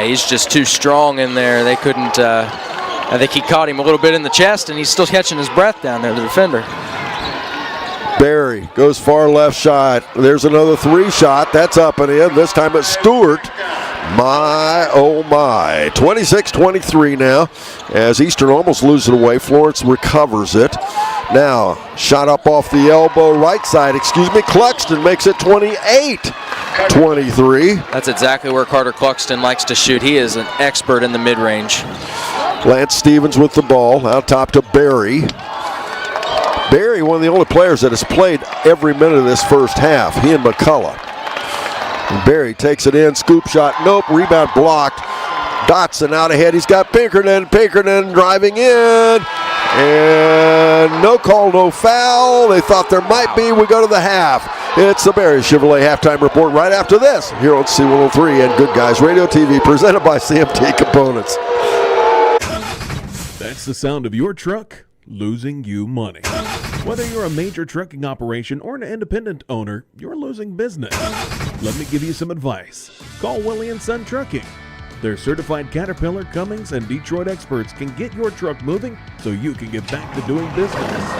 he's just too strong in there. They couldn't, I think he caught him a little bit in the chest, and he's still catching his breath down there, the defender. Barry goes far left shot. There's another 3 shot. That's up and in. This time it's Stewart. My, oh my. 26-23 now as Eastern almost loses it away. Florence recovers it. Now, shot up off the elbow, right side, Cluxton makes it 28-23. That's exactly where Carter Cluxton likes to shoot. He is an expert in the mid-range. Lance Stevens with the ball, out top to Barry. Barry, one of the only players that has played every minute of this first half, he and McCullough. And Barry takes it in, scoop shot, nope, rebound blocked. Dotson out ahead, he's got Pinkerton driving in. And no call, no foul. They thought there might be. We go to the half. It's the Barry Chevrolet halftime report right after this here on C103 and Good Guys Radio TV, presented by CMT Components. That's the sound of your truck losing you money. Whether you're a major trucking operation or an independent owner, you're losing business. Let me give you some advice. Call Willie & Son Trucking. Their certified Caterpillar, Cummins, and Detroit experts can get your truck moving so you can get back to doing business.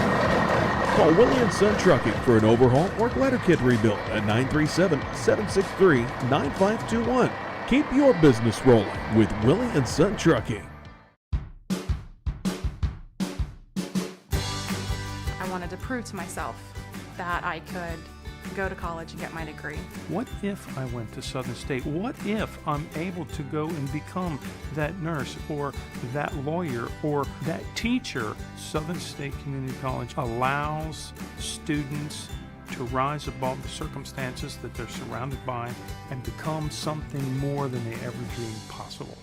Call Willie & Son Trucking for an overhaul or glider kit rebuild at 937-763-9521. Keep your business rolling with Willie & Son Trucking. I wanted to prove to myself that I could go to college and get my degree. What if I went to Southern State? What if I'm able to go and become that nurse or that lawyer or that teacher? Southern State Community College allows students to rise above the circumstances that they're surrounded by and become something more than they ever dreamed possible.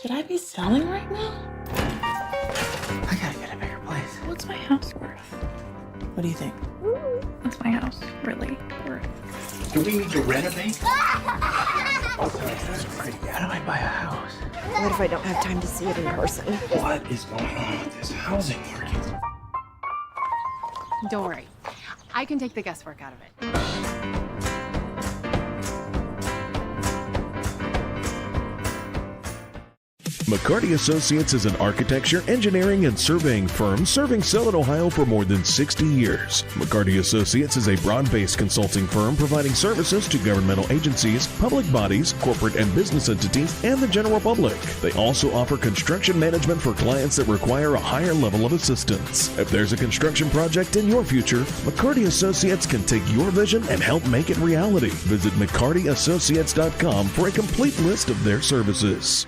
Should I be selling right now? I gotta get a bigger place. What's my house worth? What do you think? What's my house really worth? Do we need to renovate? That's pretty. How do I buy a house? What if I don't have time to see it in person? What is going on with this housing market? Don't worry. I can take the guesswork out of it. McCarty Associates is an architecture, engineering, and surveying firm serving Southern Ohio for more than 60 years. McCarty Associates is a broad-based consulting firm providing services to governmental agencies, public bodies, corporate and business entities, and the general public. They also offer construction management for clients that require a higher level of assistance. If there's a construction project in your future, McCarty Associates can take your vision and help make it reality. Visit McCartyAssociates.com for a complete list of their services.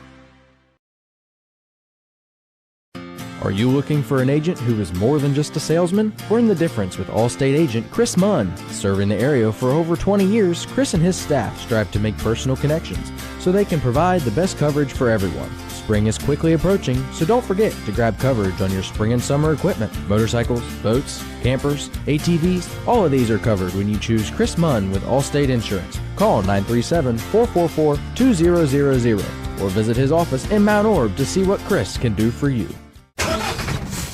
Are you looking for an agent who is more than just a salesman? Learn the difference with Allstate agent Chris Munn. Serving the area for over 20 years, Chris and his staff strive to make personal connections so they can provide the best coverage for everyone. Spring is quickly approaching, so don't forget to grab coverage on your spring and summer equipment. Motorcycles, boats, campers, ATVs, all of these are covered when you choose Chris Munn with Allstate Insurance. Call 937-444-2000 or visit his office in Mount Orb to see what Chris can do for you.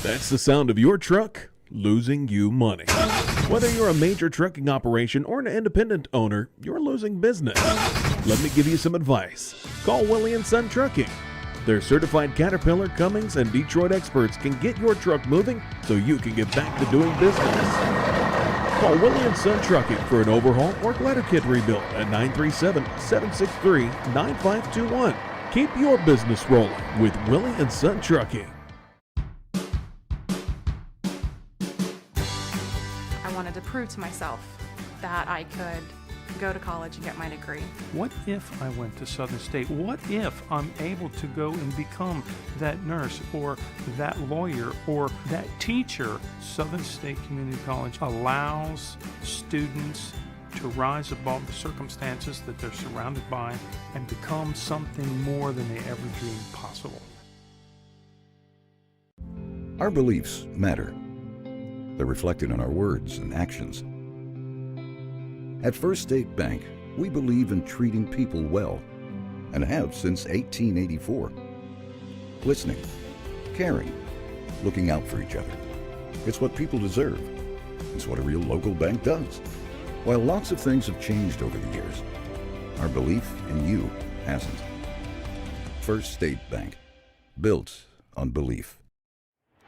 That's the sound of your truck losing you money. Whether you're a major trucking operation or an independent owner, you're losing business. Let me give you some advice. Call Willie & Son Trucking. Their certified Caterpillar, Cummins, and Detroit experts can get your truck moving so you can get back to doing business. Call Willie & Son Trucking for an overhaul or glider kit rebuild at 937-763-9521. Keep your business rolling with Willie & Son Trucking. I wanted to prove to myself that I could go to college and get my degree. What if I went to Southern State? What if I'm able to go and become that nurse or that lawyer or that teacher? Southern State Community College allows students to rise above the circumstances that they're surrounded by and become something more than they ever dreamed possible. Our beliefs matter. They're reflected in our words and actions. At First State Bank, we believe in treating people well and have since 1884. Listening, caring, looking out for each other. It's what people deserve. It's what a real local bank does. While lots of things have changed over the years, our belief in you hasn't. First State Bank, built on belief.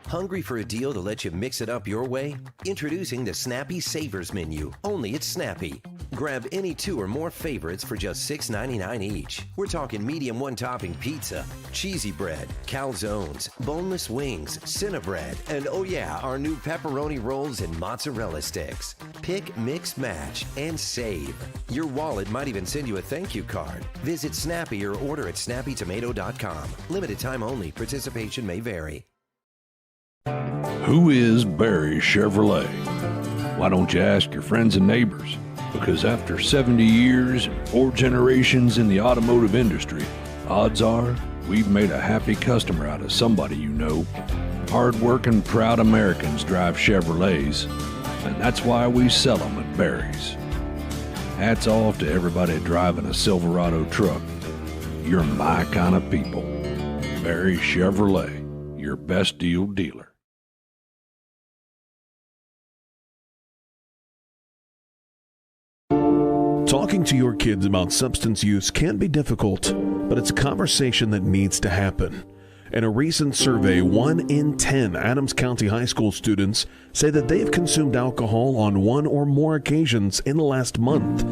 Hungry for a deal to let you mix it up your way? Introducing the Snappy Savers Menu, only at Snappy. Grab any 2 or more favorites for just $6.99 each. We're talking medium one-topping pizza, cheesy bread, calzones, boneless wings, Cinnabread, and oh yeah, our new pepperoni rolls and mozzarella sticks. Pick, mix, match, and save. Your wallet might even send you a thank you card. Visit Snappy or order at snappytomato.com. Limited time only. Participation may vary. Who is Barry Chevrolet? Why don't you ask your friends and neighbors? Because after 70 years and 4 generations in the automotive industry, odds are we've made a happy customer out of somebody you know. Hard-working, proud Americans drive Chevrolets, and that's why we sell them at Barry's. Hats off to everybody driving a Silverado truck. You're my kind of people. Barry Chevrolet, your best deal dealer. Talking to your kids about substance use can be difficult, but it's a conversation that needs to happen. In a recent survey, 1 in 10 Adams County High School students say that they've consumed alcohol on 1 or more occasions in the last month.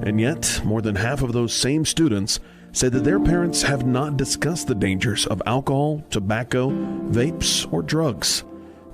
And yet, more than half of those same students say that their parents have not discussed the dangers of alcohol, tobacco, vapes, or drugs.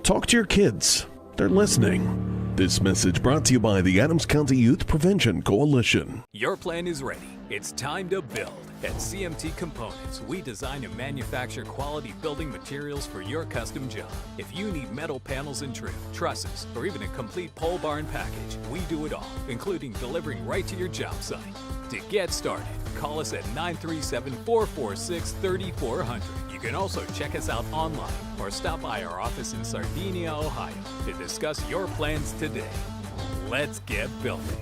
Talk to your kids. They're listening. This message brought to you by the Adams County Youth Prevention Coalition. Your plan is ready. It's time to build. At CMT Components, we design and manufacture quality building materials for your custom job. If you need metal panels and trim, trusses, or even a complete pole barn package, we do it all, including delivering right to your job site. To get started, call us at 937-446-3400. You can also check us out online or stop by our office in Sardinia, Ohio to discuss your plans today. Let's get building.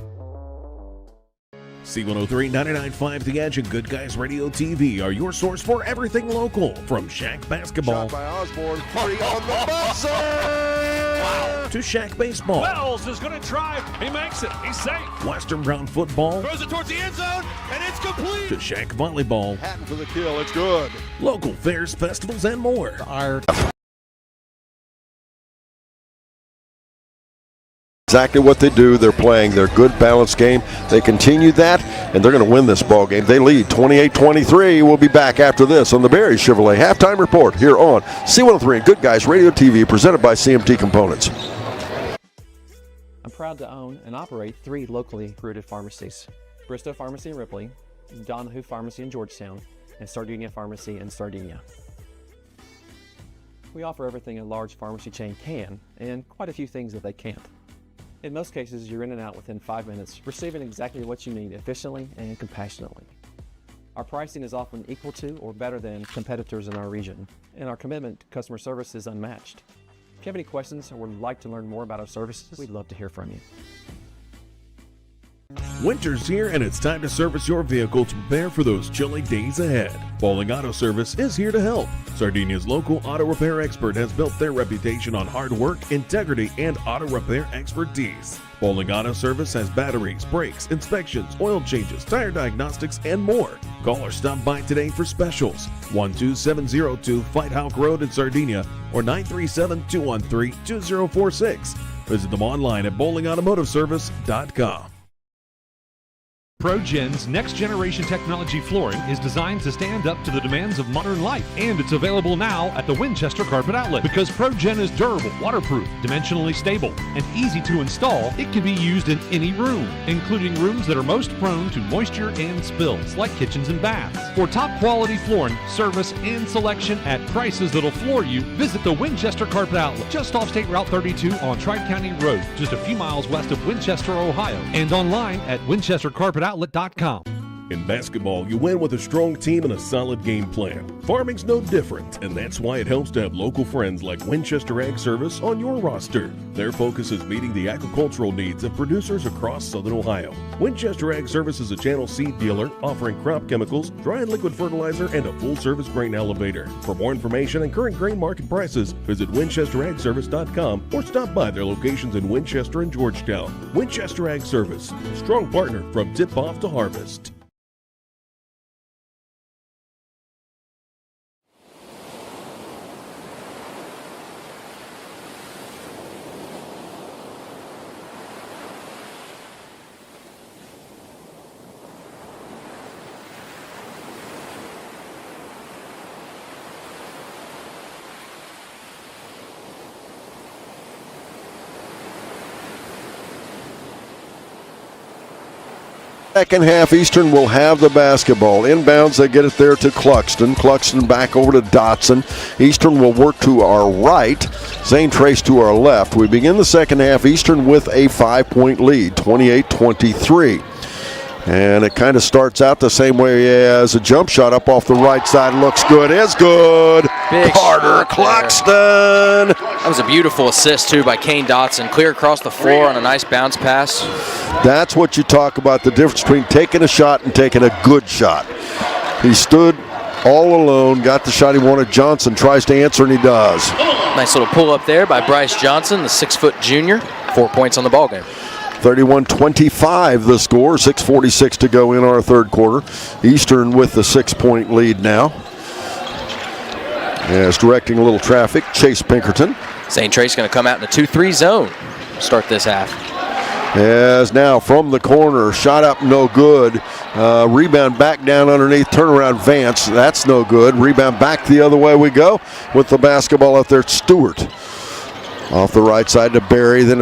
C103, 99.5 The Edge, and Good Guys Radio TV are your source for everything local. From Shack Basketball Shot by Osborne, 3 on the buzzer! Wow. To Shack Baseball. Wells is going to drive. He makes it. He's safe. Western Brown Football. Throws it towards the end zone, and it's complete. To Shack Volleyball. Hatton for the kill. It's good. Local fairs, festivals, and more. Exactly what they do. They're playing their good balanced game. They continue that, and they're going to win this ball game. They lead 28-23. We'll be back after this on the Barry Chevrolet Halftime Report here on C103 and Good Guys Radio TV, presented by CMT Components. I'm proud to own and operate 3 locally rooted pharmacies: Bristow Pharmacy in Ripley, Donahue Pharmacy in Georgetown, and Sardinia Pharmacy in Sardinia. We offer everything a large pharmacy chain can, and quite a few things that they can't. In most cases, you're in and out within 5 minutes, receiving exactly what you need efficiently and compassionately. Our pricing is often equal to or better than competitors in our region, and our commitment to customer service is unmatched. If you have any questions or would like to learn more about our services, we'd love to hear from you. Winter's here, and it's time to service your vehicle to prepare for those chilly days ahead. Bowling Auto Service is here to help. Sardinia's local auto repair expert has built their reputation on hard work, integrity, and auto repair expertise. Bowling Auto Service has batteries, brakes, inspections, oil changes, tire diagnostics, and more. Call or stop by today for specials. 12702 Fight Hawk Road in Sardinia or 937-213-2046. Visit them online at bowlingautomotiveservice.com. ProGen's next-generation technology flooring is designed to stand up to the demands of modern life, and it's available now at the Winchester Carpet Outlet. Because ProGen is durable, waterproof, dimensionally stable, and easy to install, it can be used in any room, including rooms that are most prone to moisture and spills, like kitchens and baths. For top-quality flooring, service, and selection at prices that'll floor you, visit the Winchester Carpet Outlet, just off State Route 32 on Tri-County Road, just a few miles west of Winchester, Ohio, and online at winchestercarpetoutlet.com. In basketball, you win with a strong team and a solid game plan. Farming's no different, and that's why it helps to have local friends like Winchester Ag Service on your roster. Their focus is meeting the agricultural needs of producers across Southern Ohio. Winchester Ag Service is a channel seed dealer offering crop chemicals, dry and liquid fertilizer, and a full-service grain elevator. For more information and current grain market prices, visit winchesteragservice.com or stop by their locations in Winchester and Georgetown. Winchester Ag Service, a strong partner from tip-off to harvest. Second half, Eastern will have the basketball. Inbounds, they get it there to Cluxton. Cluxton back over to Dotson. Eastern will work to our right. Zane Trace to our left. We begin the second half, Eastern with a 5-point lead, 28-23. And it kind of starts out the same way as a jump shot up off the right side. Looks good. Is good. Big Carter Cluxton. That was a beautiful assist, too, by Kane Dotson. Clear across the floor on a nice bounce pass. That's what you talk about, the difference between taking a shot and taking a good shot. He stood all alone, got the shot he wanted. Johnson tries to answer, and he does. Nice little pull up there by Bryce Johnson, the 6-foot junior. 4 points on the ballgame. 31-25 the score, 6:46 to go in our third quarter. Eastern with the 6-point lead now. As directing a little traffic, Chase Pinkerton. Zane Trace going to come out in a 2-3 zone. Start this half. As now from the corner, shot up, no good. Rebound back down underneath, turnaround Vance, that's no good. Rebound back the other way we go with the basketball out there. Stewart off the right side to Barry, then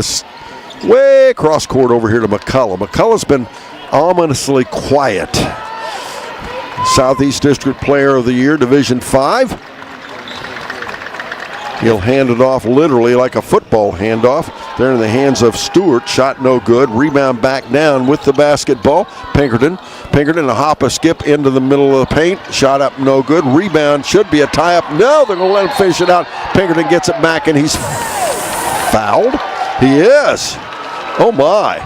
way across court over here to McCullough. McCullough's been ominously quiet. Southeast District Player of the Year, Division 5. He'll hand it off literally like a football handoff. There in the hands of Stewart. Shot no good. Rebound back down with the basketball. Pinkerton a hop, a skip into the middle of the paint. Shot up no good. Rebound should be a tie-up. No, they're going to let him finish it out. Pinkerton gets it back and he's fouled. He is. Oh my.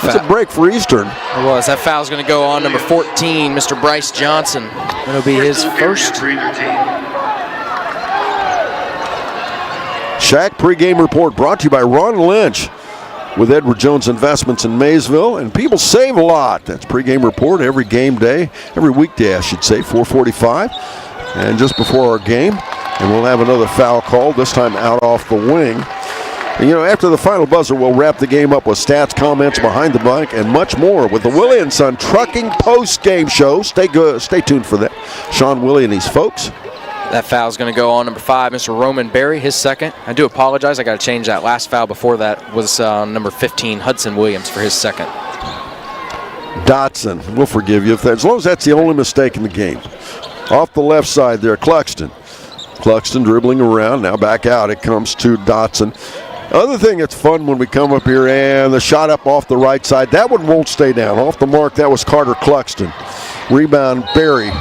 That's a break for Eastern. It was. That foul's going to go on number 14, Mr. Bryce Johnson. That'll be his first. Shack pregame report brought to you by Ron Lynch with Edward Jones Investments in Maysville. And people save a lot. That's pregame report every game day, every weekday I should say, 4:45. And just before our game. And we'll have another foul call, this time out off the wing. And, after the final buzzer, we'll wrap the game up with stats, comments, behind the mic, and much more with the Willie and Son Trucking post-game show. Stay tuned for that. Sean Willie and his folks. That foul's going to go on number 5, Mr. Roman Berry, his second. I do apologize. I got to change that. Last foul before that was number 15, Hudson Williams, for his second. Dotson, we'll forgive you as long as that's the only mistake in the game. Off the left side there, Cluxton. Cluxton dribbling around. Now back out. It comes to Dotson. Other thing that's fun when we come up here, and the shot up off the right side. That one won't stay down. Off the mark, that was Carter Cluxton. Rebound, Barry.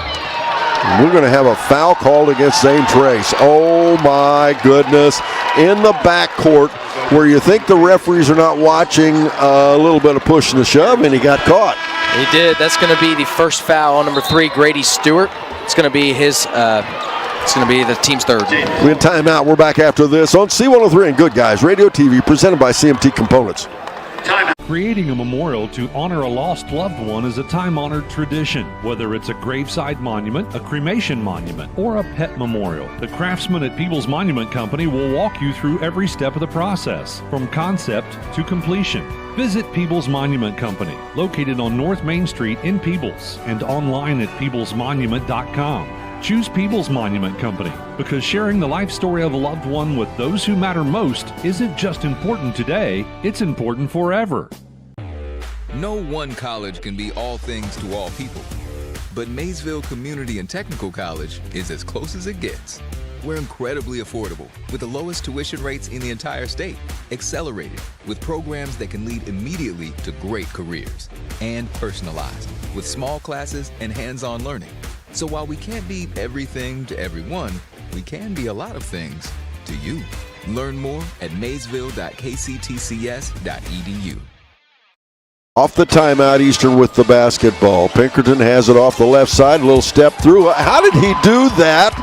We're going to have a foul called against Zane Trace. Oh, my goodness. In the backcourt where you think the referees are not watching, a little bit of push and a shove, and he got caught. He did. That's going to be the first foul on number 3, Grady Stewart. It's going to be his. It's going to be the team's third. We have timeout. We're back after this on C103 and Good Guys Radio TV, presented by CMT Components. Creating a memorial to honor a lost loved one is a time-honored tradition. Whether it's a graveside monument, a cremation monument, or a pet memorial, the craftsmen at Peebles Monument Company will walk you through every step of the process, from concept to completion. Visit Peebles Monument Company, located on North Main Street in Peebles, and online at peeblesmonument.com. Choose Peebles Monument Company because sharing the life story of a loved one with those who matter most isn't just important today, it's important forever. No one college can be all things to all people, but Maysville Community and Technical College is as close as it gets. We're incredibly affordable with the lowest tuition rates in the entire state, accelerated with programs that can lead immediately to great careers, and personalized with small classes and hands-on learning. So while we can't be everything to everyone, we can be a lot of things to you. Learn more at maysville.kctcs.edu. Off the timeout, Eastern with the basketball. Pinkerton has it off the left side, a little step through. How did he do that?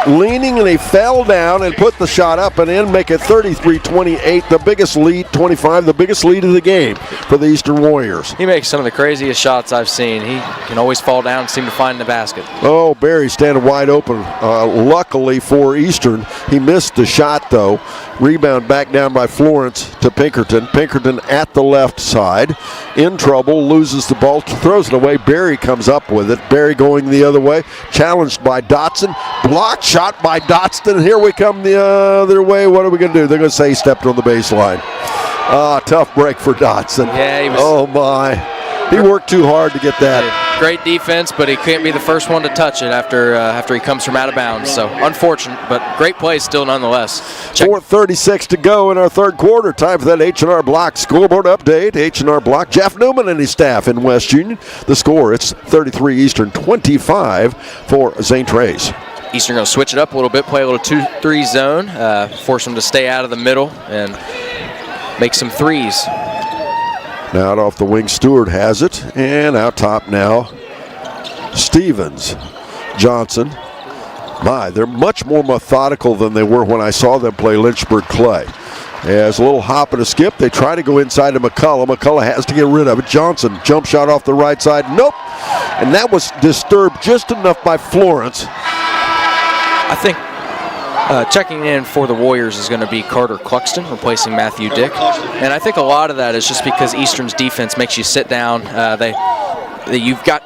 Leaning, and he fell down and put the shot up and in, make it 33-28, the biggest lead, 25, the biggest lead of the game for the Eastern Warriors. He makes some of the craziest shots I've seen. He can always fall down and seem to find the basket. Oh, Barry standing wide open. Luckily for Eastern, he missed the shot, though. Rebound back down by Florence to Pinkerton. Pinkerton at the left side. In trouble, loses the ball, throws it away. Barry comes up with it. Barry going the other way. Challenged by Dotson. Blocked shot by Dotson. Here we come the other way. What are we going to do? They're going to say he stepped on the baseline. Tough break for Dotson. Yeah, he was. Oh, my. He worked too hard to get that. Great defense, but he can't be the first one to touch it after he comes from out of bounds. So unfortunate, but great play still nonetheless. 4:36 to go in our third quarter. Time for that H&R Block scoreboard update. H&R Block, Jeff Newman and his staff in West Union. The score, it's 33 Eastern, 25 for Zane Trace. Eastern going to switch it up a little bit, play a little 2-3 zone, force them to stay out of the middle and make some threes. Now out off the wing, Stewart has it, and out top now, Stevens. Johnson. My, they're much more methodical than they were when I saw them play Lynchburg Clay. As a little hop and a skip, they try to go inside to McCullough. McCullough has to get rid of it. Johnson, jump shot off the right side. Nope. And that was disturbed just enough by Florence. I think checking in for the Warriors is going to be Carter Cluxton, replacing Matthew Dick. And I think a lot of that is just because Eastern's defense makes you sit down. You've got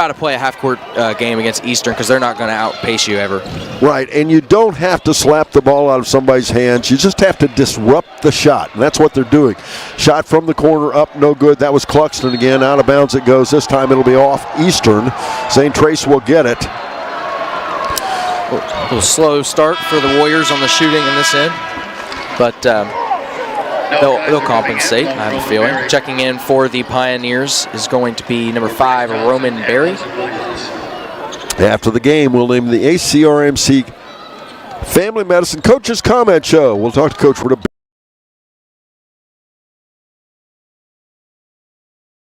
to play a half-court game against Eastern because they're not going to outpace you ever. Right, and you don't have to slap the ball out of somebody's hands. You just have to disrupt the shot, and that's what they're doing. Shot from the corner, up, no good. That was Cluxton again. Out of bounds it goes. This time it'll be off Eastern. Zane Trace will get it. A little slow start for the Warriors on the shooting in this end, but they'll compensate, I have a feeling. Checking in for the Pioneers is going to be number 5, Roman Berry. After the game, we'll name the ACRMC Family Medicine Coaches Comment Show. We'll talk to Coach Wood.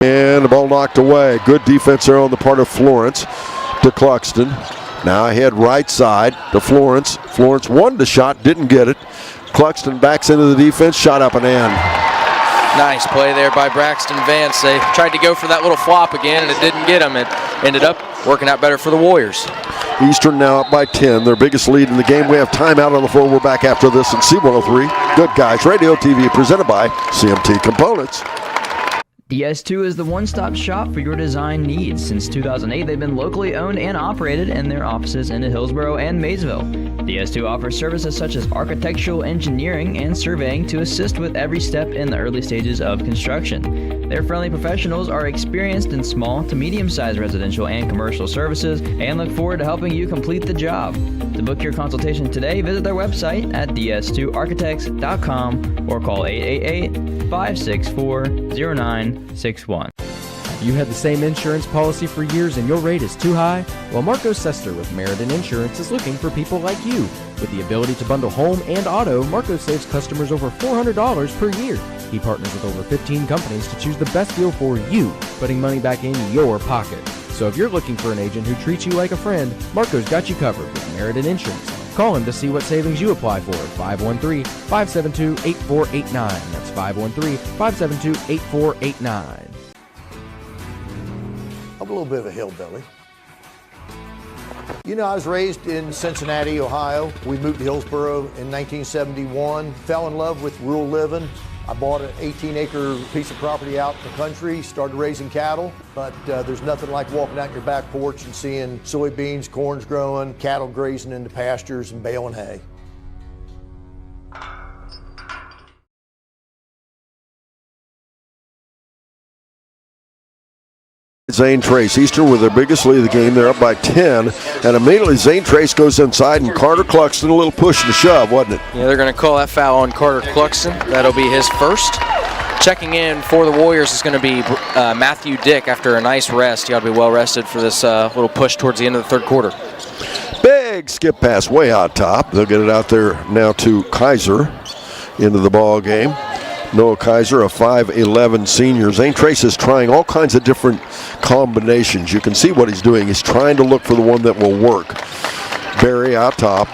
And the ball knocked away. Good defense there on the part of Florence to Cluxton. Now ahead right side to Florence. Florence won the shot, didn't get it. Cluxton backs into the defense, shot up and in. Nice play there by Braxton Vance. They tried to go for that little flop again, and it didn't get them. It ended up working out better for the Warriors. Eastern now up by 10, their biggest lead in the game. We have timeout on the floor. We're back after this in C103. Good Guys Radio TV, presented by CMT Components. DS2 is the one-stop shop for your design needs. Since 2008, they've been locally owned and operated in their offices in Hillsborough and Maysville. DS2 offers services such as architectural engineering and surveying to assist with every step in the early stages of construction. Their friendly professionals are experienced in small to medium-sized residential and commercial services and look forward to helping you complete the job. To book your consultation today, visit their website at ds2architects.com or call 888-564-0961. You had the same insurance policy for years and your rate is too high? Well, Marco Sester with Meriden Insurance is looking for people like you. With the ability to bundle home and auto, Marco saves customers over $400 per year. He partners with over 15 companies to choose the best deal for you, putting money back in your pocket. So if you're looking for an agent who treats you like a friend, Marco's got you covered with Meriden Insurance. Call him to see what savings you apply for. 513-572-8489. That's 513-572-8489. I'm a little bit of a hillbilly. You know, I was raised in Cincinnati, Ohio. We moved to Hillsborough in 1971, fell in love with rural living. I bought an 18-acre piece of property out in the country, started raising cattle, but there's nothing like walking out your back porch and seeing soybeans, corn's growing, cattle grazing in the pastures and baling hay. Zane Trace, Eastern with their biggest lead of the game. They're up by 10, and immediately Zane Trace goes inside, and Carter Cluxton, a little push and shove, wasn't it? Yeah, they're going to call that foul on Carter Cluxton. That'll be his first. Checking in for the Warriors is going to be Matthew Dick after a nice rest. You ought to be well rested for this little push towards the end of the third quarter. Big skip pass way out top. They'll get it out there now to Kaiser into the ball game. Noah Kaiser, a 5'11 senior. Zane Trace is trying all kinds of different combinations. You can see what he's doing. He's trying to look for the one that will work. Barry out top.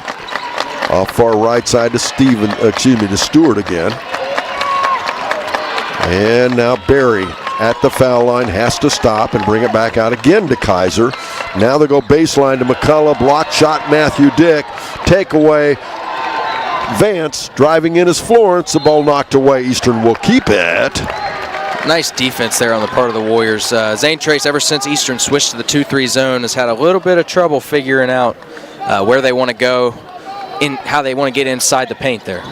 Off far right side to Stewart again. And now Barry at the foul line has to stop and bring it back out again to Kaiser. Now they go baseline to McCullough. Block shot Matthew Dick. Takeaway. Vance driving in as Florence. The ball knocked away. Eastern will keep it. Nice defense there on the part of the Warriors. Zane Trace, ever since Eastern switched to the 2-3 zone, has had a little bit of trouble figuring out where they want to go, how they want to get inside the paint there.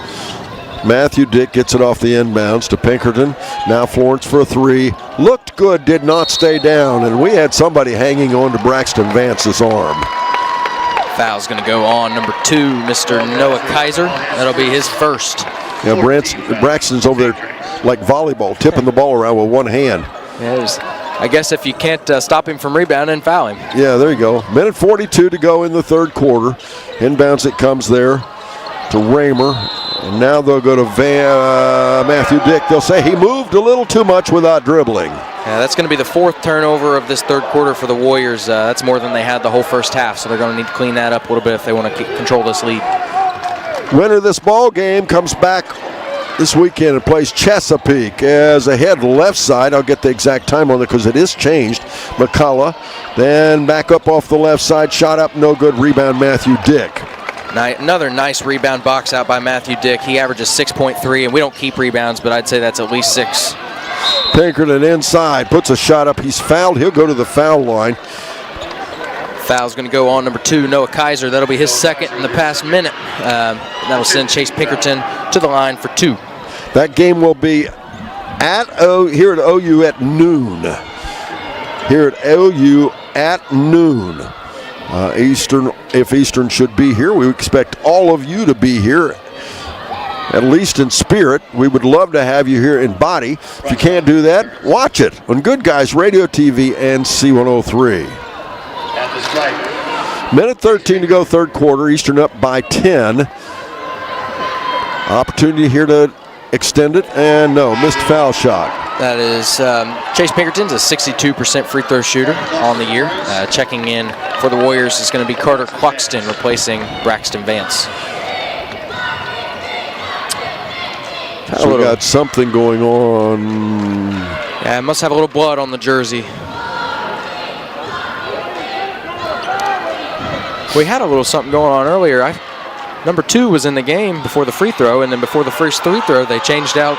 Matthew Dick gets it off the inbounds to Pinkerton. Now Florence for a three. Looked good, did not stay down, and we had somebody hanging on to Braxton Vance's arm. Foul's going to go on number 2, Mr. Noah Kaiser. That'll be his first. Yeah, Braxton's over there like volleyball, tipping the ball around with one hand. Yeah, I guess if you can't stop him from rebounding, foul him. Yeah, there you go. Minute 42 to go in the third quarter. Inbounds it comes there to Raymer. And now they'll go to Matthew Dick. They'll say he moved a little too much without dribbling. Yeah, that's going to be the 4th turnover of this third quarter for the Warriors. That's more than they had the whole first half, so they're going to need to clean that up a little bit if they want to control this lead. Winner of this ball game comes back this weekend and plays Chesapeake as ahead left side. I'll get the exact time on it because it is changed. McCullough, then back up off the left side, shot up, no good. Rebound Matthew Dick. Another nice rebound box out by Matthew Dick. He averages 6.3, and we don't keep rebounds, but I'd say that's at least 6. Pinkerton inside, puts a shot up. He's fouled. He'll go to the foul line. Foul's going to go on number 2, Noah Kaiser. That'll be his second in the past minute. That'll send Chase Pinkerton to the line for 2. That game will be here at OU at noon. Here at OU at noon. If Eastern should be here, we expect all of you to be here, at least in spirit. We would love to have you here in body. If you can't do that, watch it on Good Guys Radio TV and C103. Minute 13 to go, third quarter. Eastern up by 10. Opportunity here to extend it, and no, missed foul shot. That is Chase Pinkerton's a 62% free throw shooter on the year. Checking in for the Warriors is going to be Carter Cluxton, replacing Braxton Vance. So we got something going on. Yeah, it must have a little blood on the jersey. We had a little something going on earlier. Number 2 was in the game before the free throw, and then before the first free throw, they changed out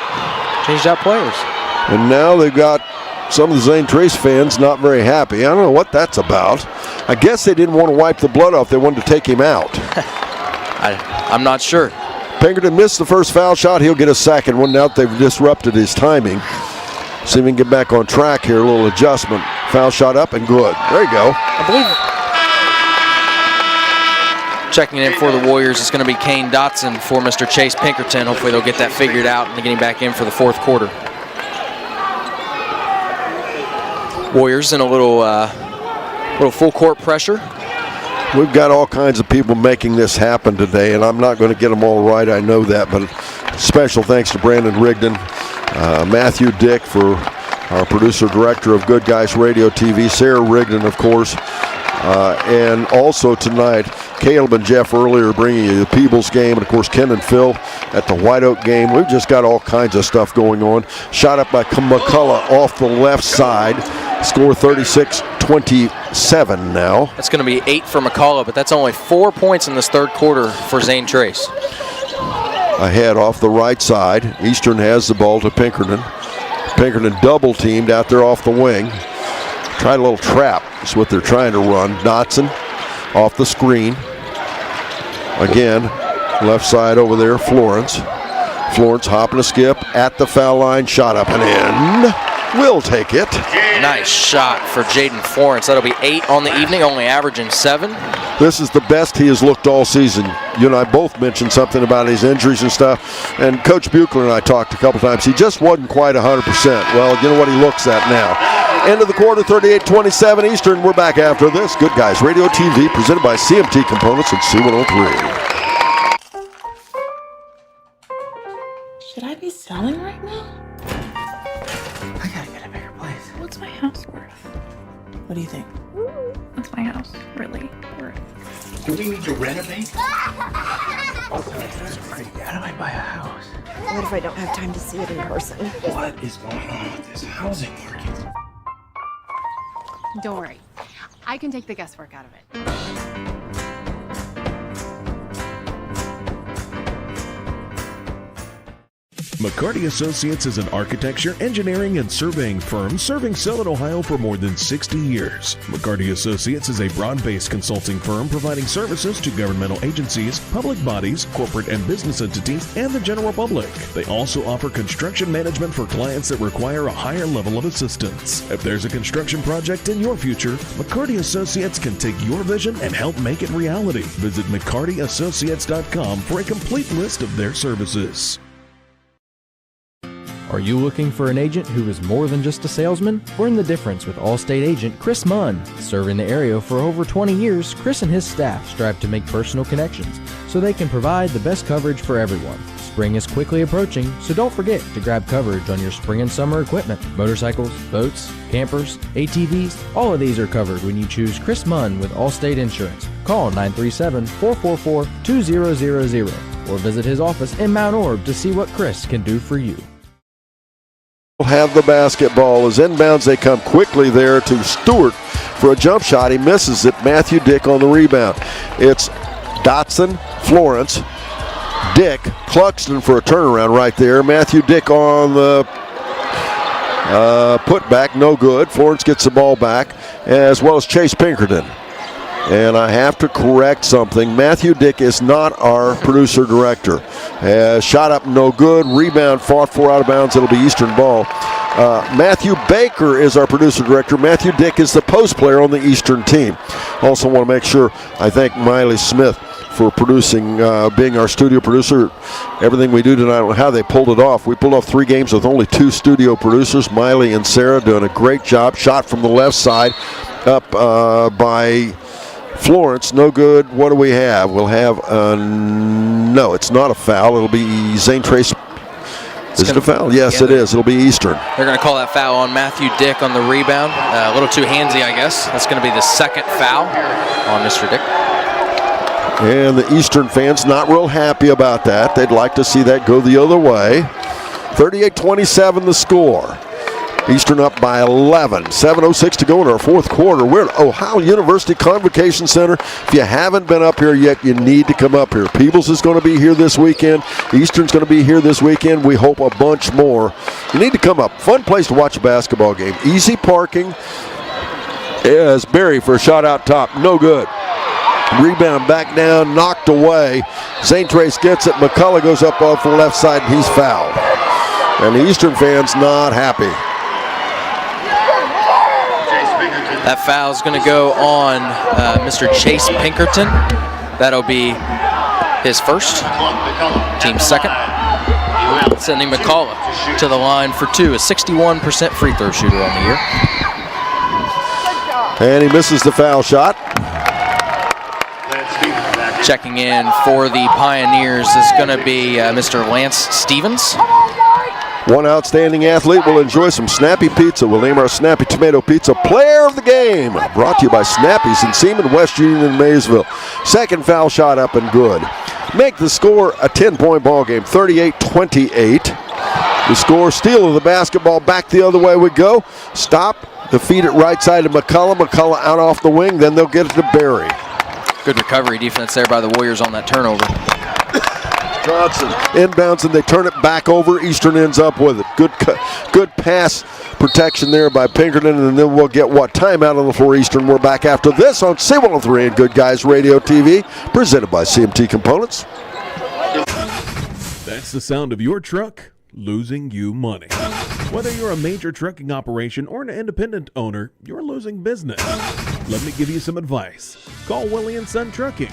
players. And now they've got some of the Zane Trace fans not very happy. I don't know what that's about. I guess they didn't want to wipe the blood off. They wanted to take him out. I'm not sure. Pinkerton missed the first foul shot. He'll get a second one. Now they've disrupted his timing. See if we can get back on track here. A little adjustment. Foul shot up and good. There you go. I believe checking in for the Warriors is going to be Kane Dotson for Mr. Chase Pinkerton. Hopefully they'll get that figured out and getting back in for the fourth quarter. Warriors in a little full court pressure. We've got all kinds of people making this happen today, and I'm not going to get them all right, I know that, but special thanks to Brandon Rigdon, Matthew Dick for our producer-director of Good Guys Radio TV, Sarah Rigdon, of course, and also tonight, Caleb and Jeff earlier bringing you the Peebles game, and of course Ken and Phil at the White Oak game. We've just got all kinds of stuff going on. Shot up by McCullough off the left side. Score 36-27 now. That's going to be 8 for McCullough, but that's only 4 points in this third quarter for Zane Trace. ahead off the right side. Eastern has the ball to Pinkerton. Pinkerton double teamed out there off the wing. Tried a little trap. That's what they're trying to run. Dotson off the screen. Again, left side over there, Florence. Florence hopping a skip at the foul line. Shot up and in. Will take it. Nice shot for Jaden Florence. That'll be 8 on the evening, only averaging 7. This is the best he has looked all season. You and I both mentioned something about his injuries and stuff. And Coach Buechler and I talked a couple times. He just wasn't quite 100%. Well, you know what he looks at now. End of the quarter, 38-27 Eastern. We're back after this. Good Guys Radio TV presented by CMT Components and C103. Should I be selling right now? I gotta get a bigger place. What's my house worth? What do you think? What's my house really worth? Do we need to renovate? How do I buy a house? What if I don't have time to see it in person? What is going on with this housing market? Don't worry. I can take the guesswork out of it. McCarty Associates is an architecture, engineering, and surveying firm serving Southern Ohio for more than 60 years. McCarty Associates is a broad-based consulting firm providing services to governmental agencies, public bodies, corporate and business entities, and the general public. They also offer construction management for clients that require a higher level of assistance. If there's a construction project in your future, McCarty Associates can take your vision and help make it reality. Visit McCartyAssociates.com for a complete list of their services. Are you looking for an agent who is more than just a salesman? Learn the difference with Allstate agent Chris Munn. Serving the area for over 20 years, Chris and his staff strive to make personal connections so they can provide the best coverage for everyone. Spring is quickly approaching, so don't forget to grab coverage on your spring and summer equipment. Motorcycles, boats, campers, ATVs, all of these are covered when you choose Chris Munn with Allstate Insurance. Call 937-444-2000 or visit his office in Mount Orb to see what Chris can do for you. Have the basketball as inbounds. They come quickly there to Stewart for a jump shot. He misses it. Matthew Dick on the rebound. It's Dotson, Florence, Dick, Cluxton for a turnaround right there. Matthew Dick on the putback, no good. Florence gets the ball back, as well as Chase Pinkerton. And I have to correct something. Matthew Dick is not our producer director. Shot up, no good. Rebound fought for out of bounds. It'll be Eastern ball. Matthew Baker is our producer director. Matthew Dick is the post player on the Eastern team. Also want to make sure I thank Miley Smith for producing, being our studio producer. Everything we do tonight, I don't know how they pulled it off. We pulled off 3 games with only 2 studio producers. Miley and Sarah doing a great job. Shot from the left side up by Florence, no good. What do we have? We'll have, no, it's not a foul. It'll be Zane Trace. Is it a foul? Yes, it is. It'll be Eastern. They're going to call that foul on Matthew Dick on the rebound. A little too handsy, I guess. That's going to be the second foul on Mr. Dick. And the Eastern fans not real happy about that. They'd like to see that go the other way. 38-27 the score. Eastern up by 11. 7:06 to go in our fourth quarter. We're at Ohio University Convocation Center. If you haven't been up here yet, you need to come up here. Peebles is going to be here this weekend. Eastern's going to be here this weekend. We hope a bunch more. You need to come up. Fun place to watch a basketball game. Easy parking. As Barry for a shot out top. No good. Rebound back down, knocked away. Zane Trace gets it. McCullough goes up off the left side, and he's fouled. And the Eastern fans not happy. That foul is going to go on Mr. Chase Pinkerton. That'll be his first, team's second. Sending McCullough to the line for 2, a 61% free throw shooter on the year. And he misses the foul shot. Checking in for the Pioneers is going to be Mr. Lance Stevens. One outstanding athlete will enjoy some Snappy Pizza. We'll name our Snappy Tomato Pizza Player of the Game. Brought to you by Snappy's in Seaman, West Union, and Maysville. Second foul shot up and good. Make the score a 10-point ball game, 38-28. The score, steal of the basketball, back the other way we go. Stop, the feed it right side to McCullough. McCullough out off the wing, then they'll get it to Barry. Good recovery defense there by the Warriors on that turnover. Johnson inbounds and they turn it back over. Eastern ends up with it. Good pass protection there by Pinkerton, and then we'll get timeout on the floor. Eastern. We're back after this on C103 and Good Guys Radio TV, presented by CMT Components. That's the sound of your truck losing you money. Whether you're a major trucking operation or an independent owner, you're losing business. Let me give you some advice. Call Willie & Son Trucking.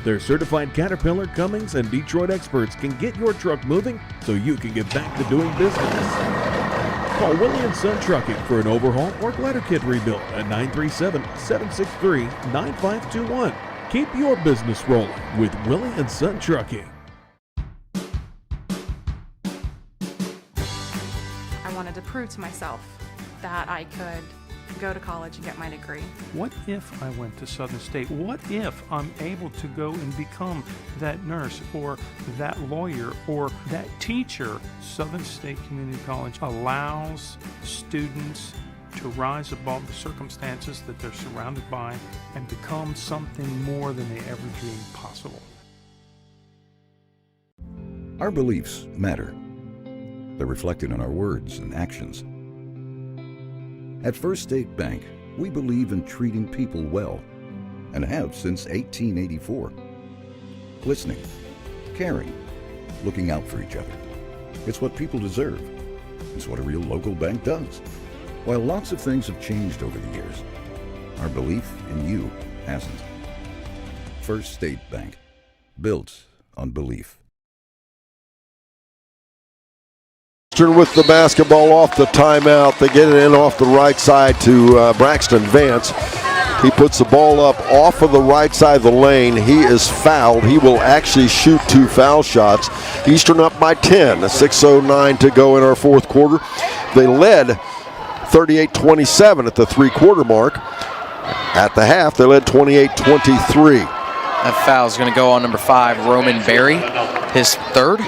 Their certified Caterpillar, Cummins, and Detroit experts can get your truck moving so you can get back to doing business. Call Willie & Son Trucking for an overhaul or glider kit rebuild at 937-763-9521. Keep your business rolling with Willie & Son Trucking. I wanted to prove to myself that I could go to college and get my degree. What if I went to Southern State? What if I'm able to go and become that nurse or that lawyer or that teacher? Southern State Community College allows students to rise above the circumstances that they're surrounded by and become something more than they ever dreamed possible. Our beliefs matter. They're reflected in our words and actions. At First State Bank, we believe in treating people well, and have since 1884. Listening, caring, looking out for each other. It's what people deserve. It's what a real local bank does. While lots of things have changed over the years, our belief in you hasn't. First State Bank, built on belief. With the basketball off the timeout, they get it in off the right side to Braxton Vance. He puts the ball up off of the right side of the lane. He is fouled. He will actually shoot 2 foul shots. Eastern up by 10. 6:09 to go in our fourth quarter. They led 38-27 at the three-quarter mark. At the half, they led 28-23. That foul is going to go on number 5, Roman Berry, his third.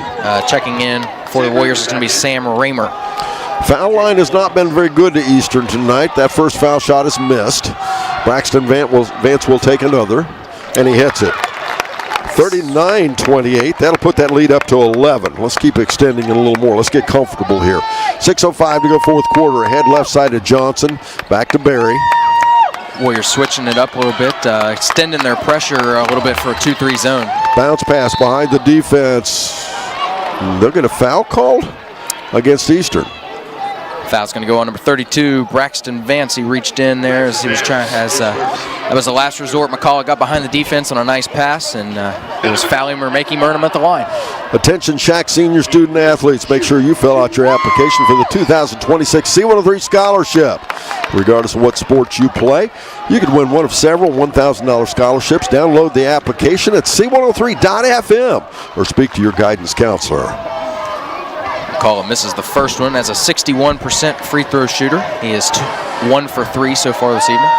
Checking in for the Warriors is going to be Sam Raymer. Foul line has not been very good to Eastern tonight. That first foul shot is missed. Braxton Vance will take another, and he hits it. 39-28. That'll put that lead up to 11. Let's keep extending it a little more. Let's get comfortable here. 6:05 to go fourth quarter. Ahead left side to Johnson. Back to Berry. Warriors switching it up a little bit, extending their pressure a little bit for a 2-3 zone. Bounce pass behind the defense. They'll get a foul called against Eastern. Foul's going to go on number 32, Braxton Vance. He reached in there as he was trying, that was the last resort. McCullough got behind the defense on a nice pass, and it was foul him or make him earn him at the line. Attention Shack senior student athletes, make sure you fill out your application for the 2026 C103 Scholarship. Regardless of what sports you play, you could win one of several $1,000 scholarships. Download the application at c103.fm or speak to your guidance counselor. McCullough misses the first one as a 61% free throw shooter. He is 1 for 3 so far this evening.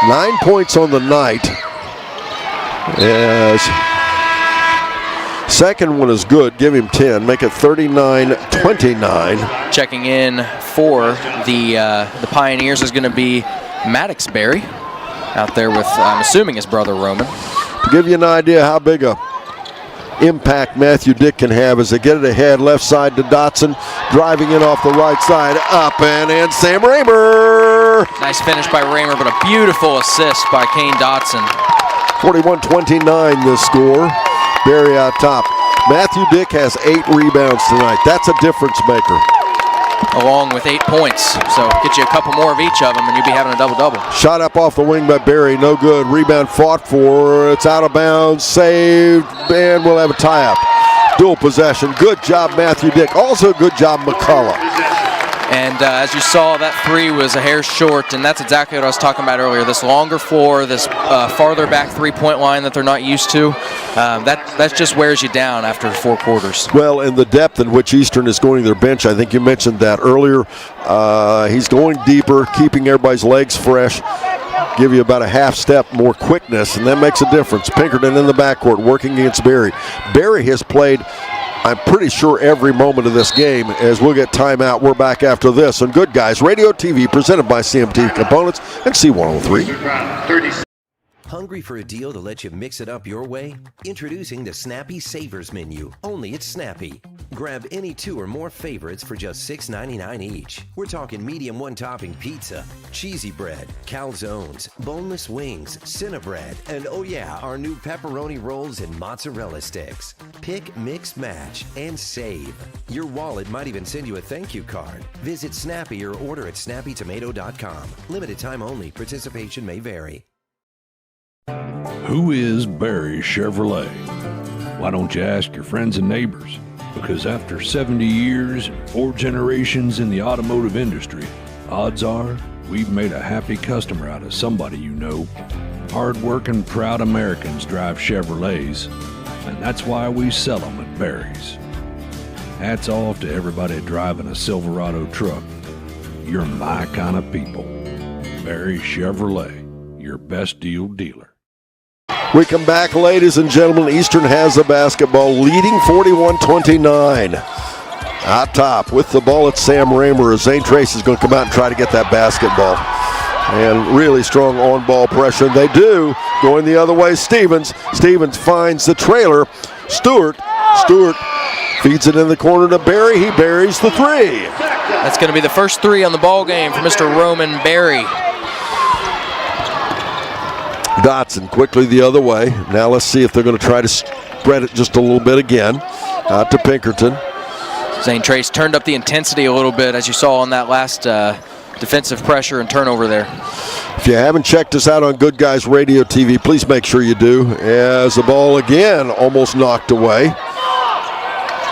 9 points on the night. Yes. Second one is good. Give him 10. Make it 39-29. Checking in for the Pioneers is going to be Maddox Berry out there with, I'm assuming, his brother Roman. To give you an idea how big a impact Matthew Dick can have as they get it ahead, left side to Dotson, driving in off the right side, up and in, Sam Raymer. Nice finish by Raymer, but a beautiful assist by Kane Dotson. 41-29 the score. Berry out top. Matthew Dick has 8 rebounds tonight. That's a difference maker. Along with 8 points. So get you a couple more of each of them and you'll be having a double-double. Shot up off the wing by Berry, no good. Rebound fought for, it's out of bounds, saved, and we'll have a tie-up. Dual possession. Good job, Matthew Dick. Also good job, McCullough. And as you saw, that 3 was a hair short, and that's exactly what I was talking about earlier. This longer floor, this farther back three-point line that they're not used to, that just wears you down after 4 quarters. Well, and the depth in which Eastern is going to their bench, I think you mentioned that earlier. He's going deeper, keeping everybody's legs fresh, give you about a half step more quickness, and that makes a difference. Pinkerton in the backcourt working against Berry. Berry has played, I'm pretty sure, every moment of this game. As we'll get timeout, we're back after this on Good Guys Radio TV, presented by CMT Components and C103. Hungry for a deal to let you mix it up your way? Introducing the Snappy Savers Menu, only at Snappy. Grab any 2 or more favorites for just $6.99 each. We're talking medium one-topping pizza, cheesy bread, calzones, boneless wings, Cinnabread, and oh yeah, our new pepperoni rolls and mozzarella sticks. Pick, mix, match, and save. Your wallet might even send you a thank you card. Visit Snappy or order at snappytomato.com. Limited time only. Participation may vary. Who is Barry Chevrolet? Why don't you ask your friends and neighbors? Because after 70 years and 4 generations in the automotive industry, odds are we've made a happy customer out of somebody you know. Hard-working, proud Americans drive Chevrolets, and that's why we sell them at Barry's. Hats off to everybody driving a Silverado truck. You're my kind of people. Barry Chevrolet, your best deal dealer. We come back, ladies and gentlemen. Eastern has the basketball, leading 41-29. Out top with the ball, it's Sam Raymer. Zane Trace is going to come out and try to get that basketball. And really strong on-ball pressure. They do. Going the other way, Stevens. Stevens finds the trailer. Stewart feeds it in the corner to Barry. He buries the 3. That's going to be the first 3 on the ball game for Mr. Roman Barry. Dotson quickly the other way. Now let's see if they're going to try to spread it just a little bit again. Out to Pinkerton. Zane Trace turned up the intensity a little bit, as you saw on that last defensive pressure and turnover there. If you haven't checked us out on Good Guys Radio TV, please make sure you do. As the ball again almost knocked away.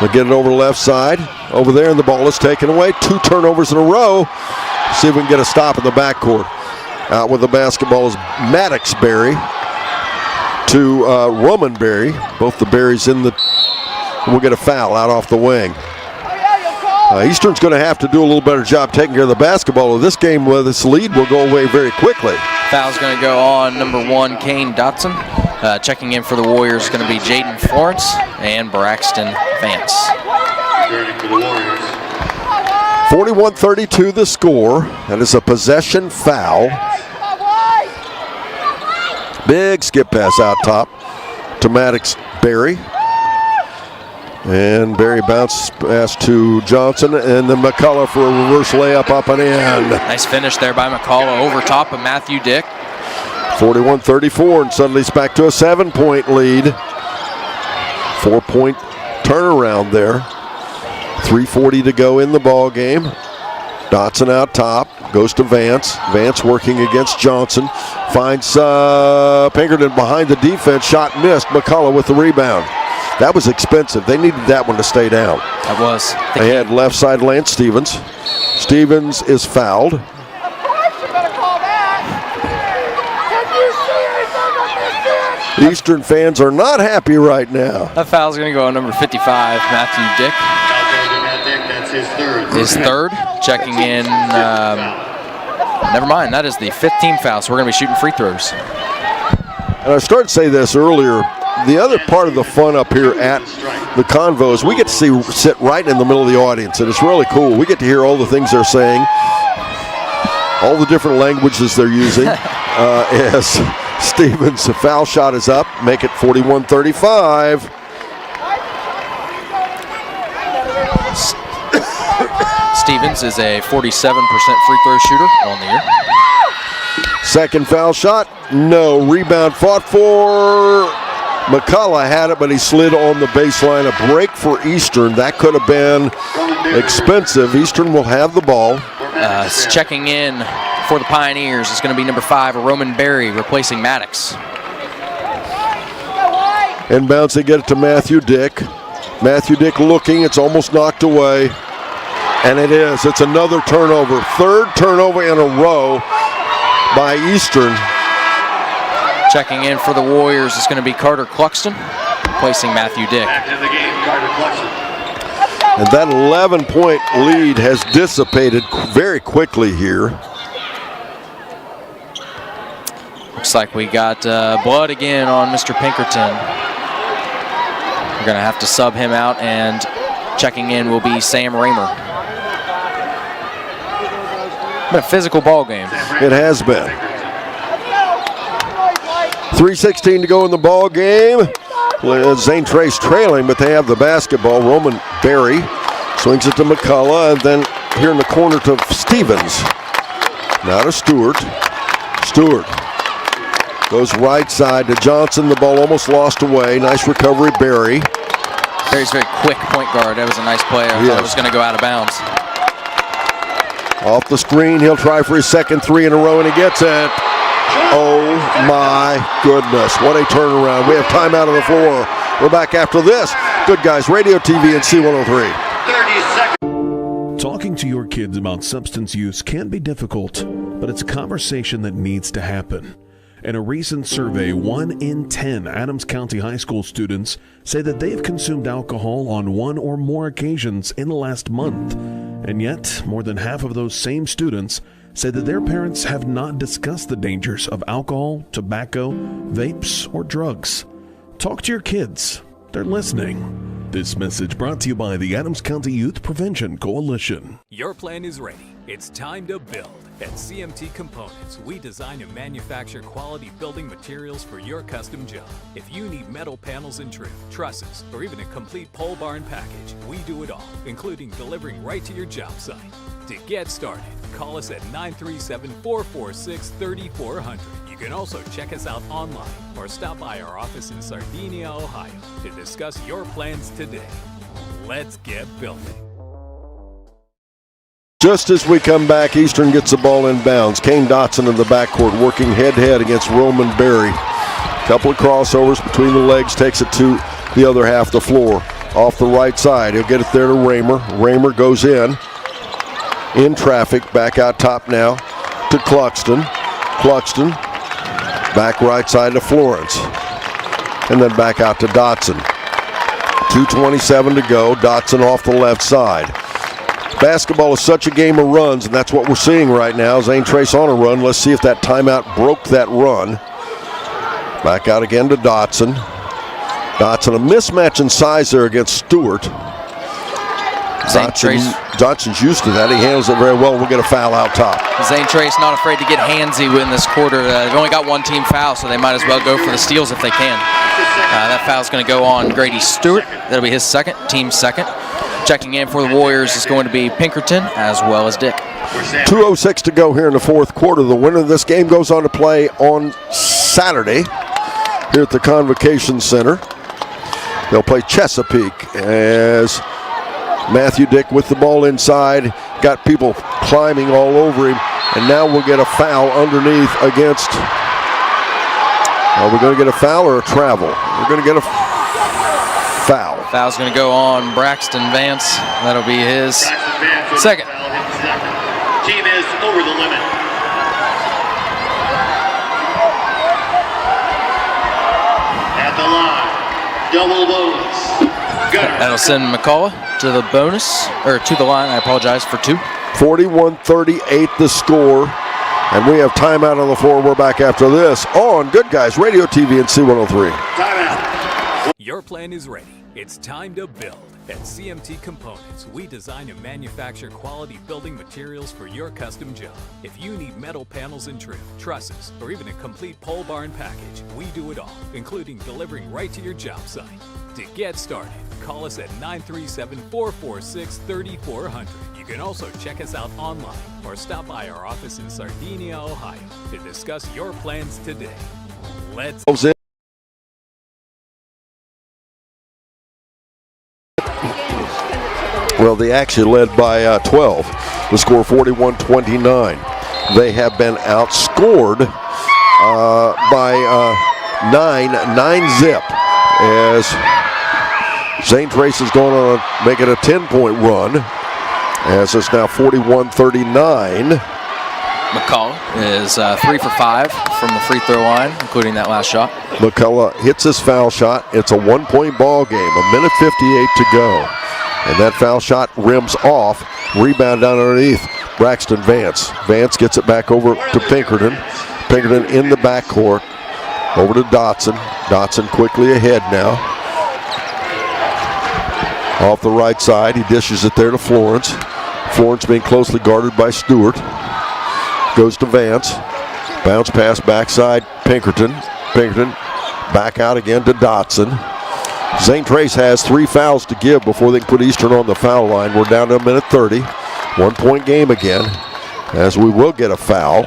They get it over the left side. Over there, and the ball is taken away. 2 turnovers in a row. See if we can get a stop in the backcourt. Out with the basketball is Maddox Berry to Roman Berry. Both the Berries in the... We'll get a foul out off the wing. Eastern's going to have to do a little better job taking care of the basketball. This game, with this lead, will go away very quickly. Foul's going to go on number 1, Kane Dotson. Checking in for the Warriors is going to be Jaden Florence and Braxton Vance. 41-32 the score. That is a possession foul. Big skip pass out top to Maddox Berry. And Berry bounces pass to Johnson, and then McCullough for a reverse layup up and in. Nice finish there by McCullough over top of Matthew Dick. 41-34, and suddenly it's back to a 7-point lead. 4-point turnaround there. 3:40 to go in the ball game. Dotson out top, goes to Vance. Vance working against Johnson. Finds Pinkerton behind the defense. Shot missed. McCullough with the rebound. That was expensive. They needed that one to stay down. That was. They had left side Lance Stevens. Stevens is fouled. Eastern fans are not happy right now. That foul's going to go on number 55, Matthew Dick. His third. Checking in. Never mind, that is the 15th foul, so we're going to be shooting free throws. And I started to say this earlier. The other part of the fun up here at the Convo is we get to sit right in the middle of the audience, and it's really cool. We get to hear all the things they're saying, all the different languages they're using. As Stevens, the foul shot is up, make it 41-35. Stevens is a 47% free throw shooter on the year. Second foul shot, no. Rebound fought for. McCullough had it, but he slid on the baseline. A break for Eastern. That could have been expensive. Eastern will have the ball. Checking in for the Pioneers is going to be number 5, Roman Berry, replacing Maddox. Inbounds, they get it to Matthew Dick. Matthew Dick looking. It's almost knocked away. And it is. It's another turnover. Third turnover in a row by Eastern. Checking in for the Warriors is going to be Carter Cluxton, replacing Matthew Dick. And that 11-point lead has dissipated very quickly here. Looks like we got blood again on Mr. Pinkerton. We're going to have to sub him out, and checking in will be Sam Raymer. Been a physical ball game. It has been. 3:16 to go in the ball game. Zane Trace trailing, but they have the basketball. Roman Berry swings it to McCullough, and then here in the corner to Stevens. Now to Stewart. Stewart goes right side to Johnson. The ball almost lost away. Nice recovery, Berry. Berry's very quick point guard. That was a nice play. I thought it was going to go out of bounds. Off the screen, he'll try for his second three in a row, and he gets it. Oh my goodness, what a turnaround. We have timeout on the floor. We're back after this. Good Guys Radio TV and C103. 30 seconds. Talking to your kids about substance use can be difficult, but it's a conversation that needs to happen. In a recent survey, 1 in 10 Adams County high school students say that they've consumed alcohol on 1 or more occasions in the last month. And yet, more than half of those same students say that their parents have not discussed the dangers of alcohol, tobacco, vapes, or drugs. Talk to your kids. They're listening. This message brought to you by the Adams County Youth Prevention Coalition. Your plan is ready. It's time to build. At CMT Components, we design and manufacture quality building materials for your custom job. If you need metal panels and trim, trusses, or even a complete pole barn package, we do it all, including delivering right to your job site. To get started, call us at 937-446-3400. You can also check us out online or stop by our office in Sardinia, Ohio to discuss your plans today. Let's get building. Just as we come back, Eastern gets the ball in bounds. Kane Dotson in the backcourt working head-to-head against Roman Berry. Couple of crossovers between the legs, takes it to the other half of the floor. Off the right side, he'll get it there to Raymer. Raymer goes in traffic, back out top now to Cluxton. Cluxton back right side to Florence. And then back out to Dotson. 2:27 to go, Dotson off the left side. Basketball is such a game of runs, and that's what we're seeing right now. Zane Trace on a run. Let's see if that timeout broke that run. Back out again to Dotson. Dotson, a mismatch in size there against Stewart. Dotson's used to that. He handles it very well. We'll get a foul out top. Zane Trace not afraid to get handsy in this quarter. They've only got one team foul, so they might as well go for the steals if they can. That foul's going to go on Grady Stewart. That'll be his second, team second. Checking in for the Warriors is going to be Pinkerton as well as Dick. 2:06 to go here in the fourth quarter. The winner of this game goes on to play on Saturday here at the Convocation Center. They'll play Chesapeake as Matthew Dick with the ball inside. Got people climbing all over him. And now we'll get a foul underneath against... Are we going to get a foul or a travel? We're going to get a foul. Foul's going to go on Braxton Vance. That'll be his second. Team is over the limit. At the line, double bonus. That'll send McCullough to the bonus, or to the line, I apologize, for 2. 41-38 the score. And we have timeout on the floor. We're back after this on Good Guys Radio TV and C103. Timeout. Your plan is ready. It's time to build. At CMT Components, we design and manufacture quality building materials for your custom job. If you need metal panels and trim, trusses, or even a complete pole barn package, we do it all, including delivering right to your job site. To get started, call us at 937-446-3400. You can also check us out online or stop by our office in Sardinia, Ohio to discuss your plans today. Let's... Well, they actually led by 12. The score 41-29. They have been outscored by 9-zip as Zane Trace is going on making a 10-point run as it's now 41-39. McCullough is 3 for 5 from the free throw line, including that last shot. McCullough hits his foul shot. It's a 1-point ball game, 1:58 to go. And that foul shot rims off. Rebound down underneath. Braxton Vance. Vance gets it back over to Pinkerton. Pinkerton in the backcourt. Over to Dotson. Dotson quickly ahead now. Off the right side. He dishes it there to Florence. Florence being closely guarded by Stewart. Goes to Vance. Bounce pass backside. Pinkerton. Pinkerton back out again to Dotson. Zane Trace has 3 fouls to give before they can put Eastern on the foul line. We're down to a minute 30. 1-point game again, as we will get a foul.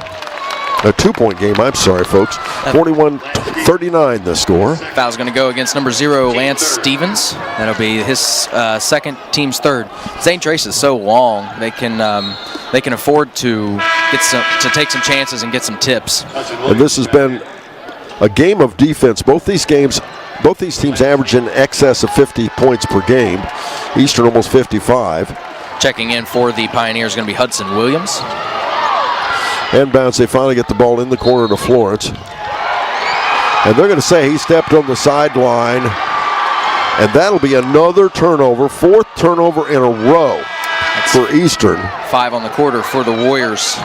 A 2-point game, I'm sorry, folks. 41-39 the score. Foul's going to go against number 0, Lance Stevens. That'll be his second, team's third. Zane Trace is so long, they can afford to take some chances and get some tips. And this has been a game of defense. Both these teams average in excess of 50 points per game. Eastern almost 55. Checking in for the Pioneers is going to be Hudson Williams. Inbounds, they finally get the ball in the corner to Florence. And they're going to say he stepped on the sideline. And that'll be another turnover, 4th turnover in a row for Eastern. 5 on the quarter for the Warriors.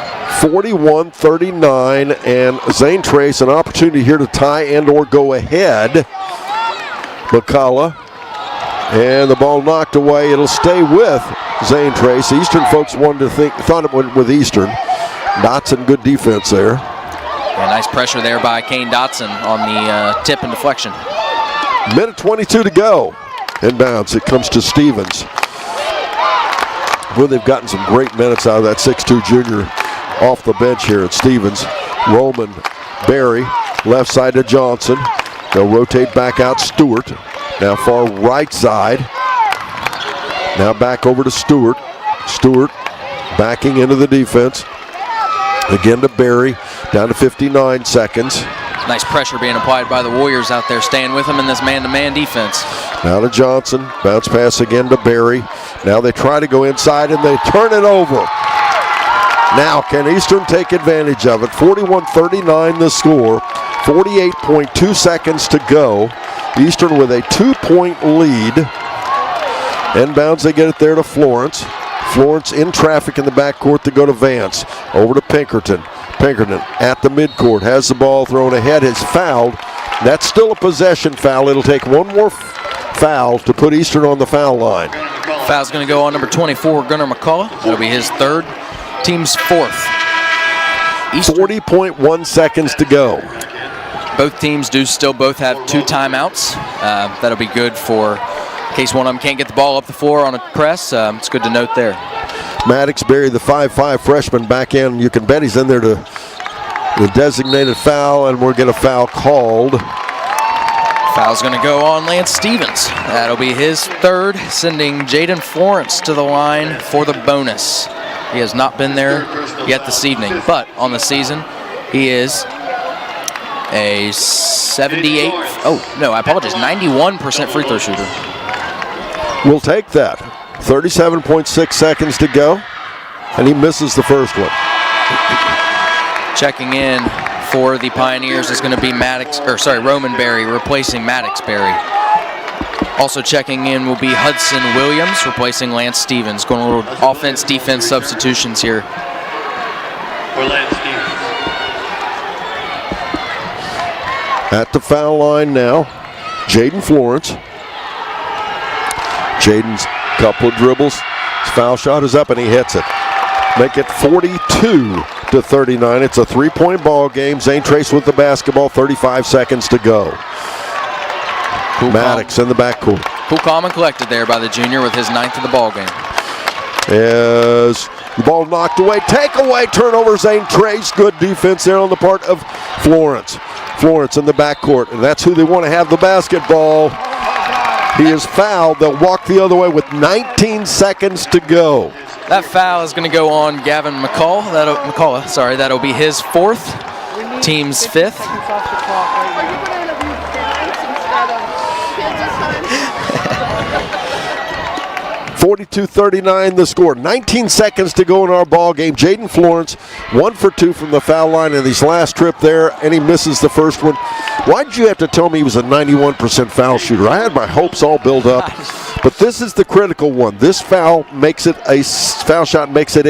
41-39, and Zane Trace, an opportunity here to tie and or go ahead. McCullough, and the ball knocked away. It'll stay with Zane Trace. Eastern folks thought it went with Eastern. Dotson, good defense there. Yeah, nice pressure there by Kane Dotson on the tip and deflection. Minute 22 to go. Inbounds, it comes to Stevens. Well, they've gotten some great minutes out of that 6'2 junior off the bench here at Stevens. Roman, Berry, left side to Johnson. They'll rotate back out Stewart. Now far right side. Now back over to Stewart. Stewart backing into the defense. Again to Berry, down to 59 seconds. Nice pressure being applied by the Warriors out there, staying with them in this man-to-man defense. Now to Johnson, bounce pass again to Berry. Now they try to go inside and they turn it over. Now can Eastern take advantage of it? 41-39 the score, 48.2 seconds to go. Eastern with a 2-point lead. Inbounds, they get it there to Florence. Florence in traffic in the backcourt to go to Vance. Over to Pinkerton. Pinkerton at the midcourt, has the ball thrown ahead, is fouled. That's still a possession foul. It'll take one more foul to put Eastern on the foul line. Foul's going to go on number 24, Gunnar McCullough. That'll be his 3rd, team's 4th. 40.1 seconds to go. Both teams do still both have 2 timeouts. That'll be good for in case one of them can't get the ball up the floor on a press. It's good to note there. Maddox Berry, the 5'5 freshman, back in. You can bet he's in there to the designated foul, and we'll get a foul called. Foul's going to go on Lance Stevens. That'll be his 3rd, sending Jaden Florence to the line for the bonus. He has not been there yet this evening, but on the season, he is a 91% free throw shooter. We'll take that. 37.6 seconds to go, and he misses the first one. Checking in for the Pioneers is going to be Roman Berry replacing Maddox Berry. Also checking in will be Hudson Williams replacing Lance Stevens. Going a little offense-defense substitutions here. For Lance Stevens. At the foul line now, Jaden Florence. Jaden's couple of dribbles. His foul shot is up and he hits it. Make it 42-39. It's a 3-point ball game. Zane Trace with the basketball. 35 seconds to go. Cool, Maddox in the backcourt. Cool, calm, and collected there by the junior with his 9th of the ball game. As the ball knocked away. Takeaway, turnover, Zane Trace. Good defense there on the part of Florence. Florence in the backcourt, and that's who they want to have the basketball. He is fouled. They'll walk the other way with 19 seconds to go. That foul is going to go on Gavin McCullough. That'll be his 4th, team's 5th. 42-39 the score. 19 seconds to go in our ball game. Jaden Florence, 1 for 2 from the foul line in his last trip there, and he misses the first one. Why'd you have to tell me he was a 91% foul shooter? I had my hopes all built up, but this is the critical one. This foul shot makes it a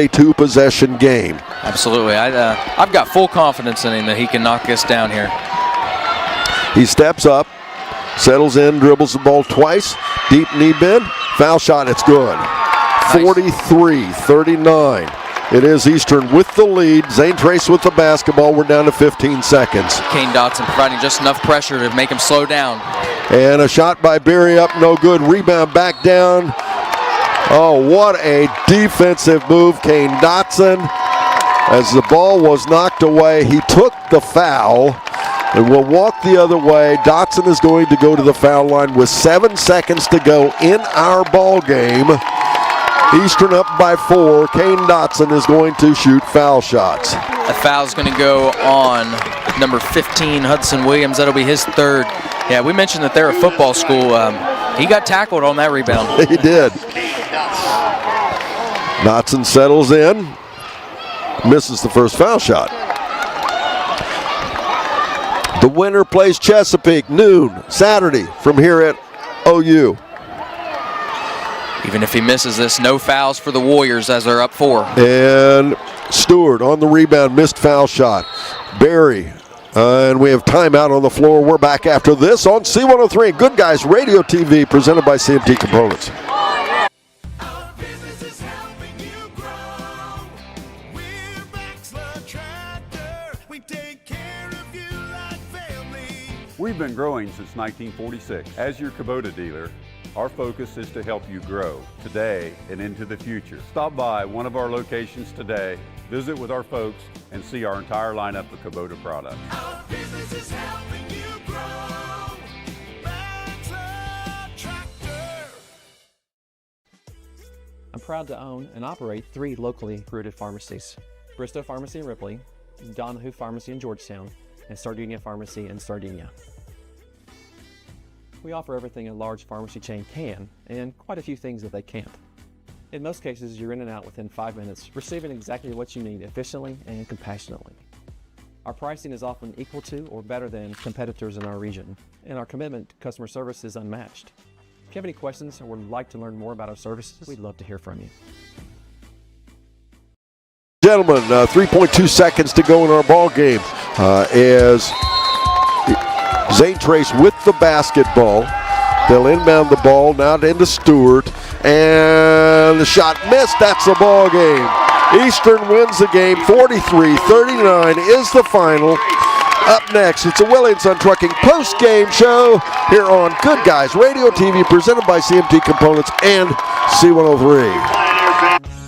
2-possession game. Absolutely. I've got full confidence in him that he can knock this down here. He steps up, settles in, dribbles the ball twice, deep knee bend, foul shot, it's good. 43-39. It is Eastern with the lead. Zane Trace with the basketball. We're down to 15 seconds. Kane Dotson providing just enough pressure to make him slow down. And a shot by Berry up, no good. Rebound back down. Oh, what a defensive move, Kane Dotson. As the ball was knocked away, he took the foul and will walk the other way. Dotson is going to go to the foul line with 7 seconds to go in our ball game. Eastern up by 4. Kane Dotson is going to shoot foul shots. A foul is going to go on number 15, Hudson Williams. That'll be his third. Yeah, we mentioned that they're a football school. He got tackled on that rebound. He did. Dotson settles in. Misses the first foul shot. The winner plays Chesapeake noon Saturday from here at OU. Even if he misses this, no fouls for the Warriors as they're up 4. And Stewart on the rebound, missed foul shot. Berry, and we have timeout on the floor. We're back after this on C103 Good Guys Radio TV, presented by CMT Components. We've been growing since 1946. As your Kubota dealer, our focus is to help you grow today and into the future. Stop by one of our locations today, visit with our folks, and see our entire lineup of Kubota products. Our business is helping you grow. Max Tractor. I'm proud to own and operate 3 locally rooted pharmacies: Bristow Pharmacy in Ripley, Donahue Pharmacy in Georgetown, and Sardinia Pharmacy in Sardinia. We offer everything a large pharmacy chain can, and quite a few things that they can't. In most cases, you're in and out within 5 minutes, receiving exactly what you need efficiently and compassionately. Our pricing is often equal to or better than competitors in our region, and our commitment to customer service is unmatched. If you have any questions or would like to learn more about our services, we'd love to hear from you. Gentlemen, 3.2 seconds to go in our ball game as Zane Trace with the basketball. They'll inbound the ball now into Stewart, and the shot missed. That's the ball game. Eastern wins the game 43-39 is the final. Up next, it's a Williams on Trucking post-game show here on Good Guys Radio TV, presented by CMT Components and C103.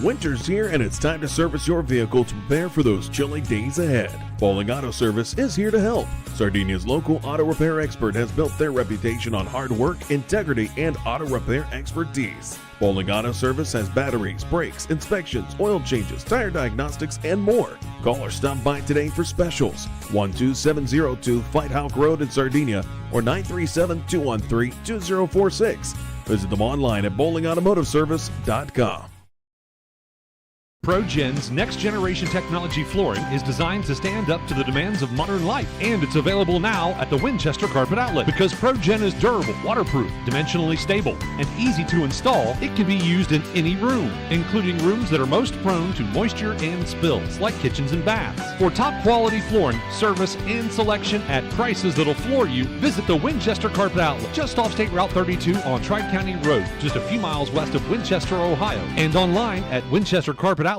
Winter's here and it's time to service your vehicle to prepare for those chilly days ahead. Bowling Auto Service is here to help. Sardinia's local auto repair expert has built their reputation on hard work, integrity, and auto repair expertise. Bowling Auto Service has batteries, brakes, inspections, oil changes, tire diagnostics, and more. Call or stop by today for specials. 12702 Fight Hawk Road in Sardinia or 937-213-2046. Visit them online at bowlingautomotiveservice.com. ProGen's next-generation technology flooring is designed to stand up to the demands of modern life, and it's available now at the Winchester Carpet Outlet. Because ProGen is durable, waterproof, dimensionally stable, and easy to install, it can be used in any room, including rooms that are most prone to moisture and spills, like kitchens and baths. For top-quality flooring, service, and selection at prices that'll floor you, visit the Winchester Carpet Outlet, just off State Route 32 on Tri-County Road, just a few miles west of Winchester, Ohio, and online at winchestercarpetoutlet.com.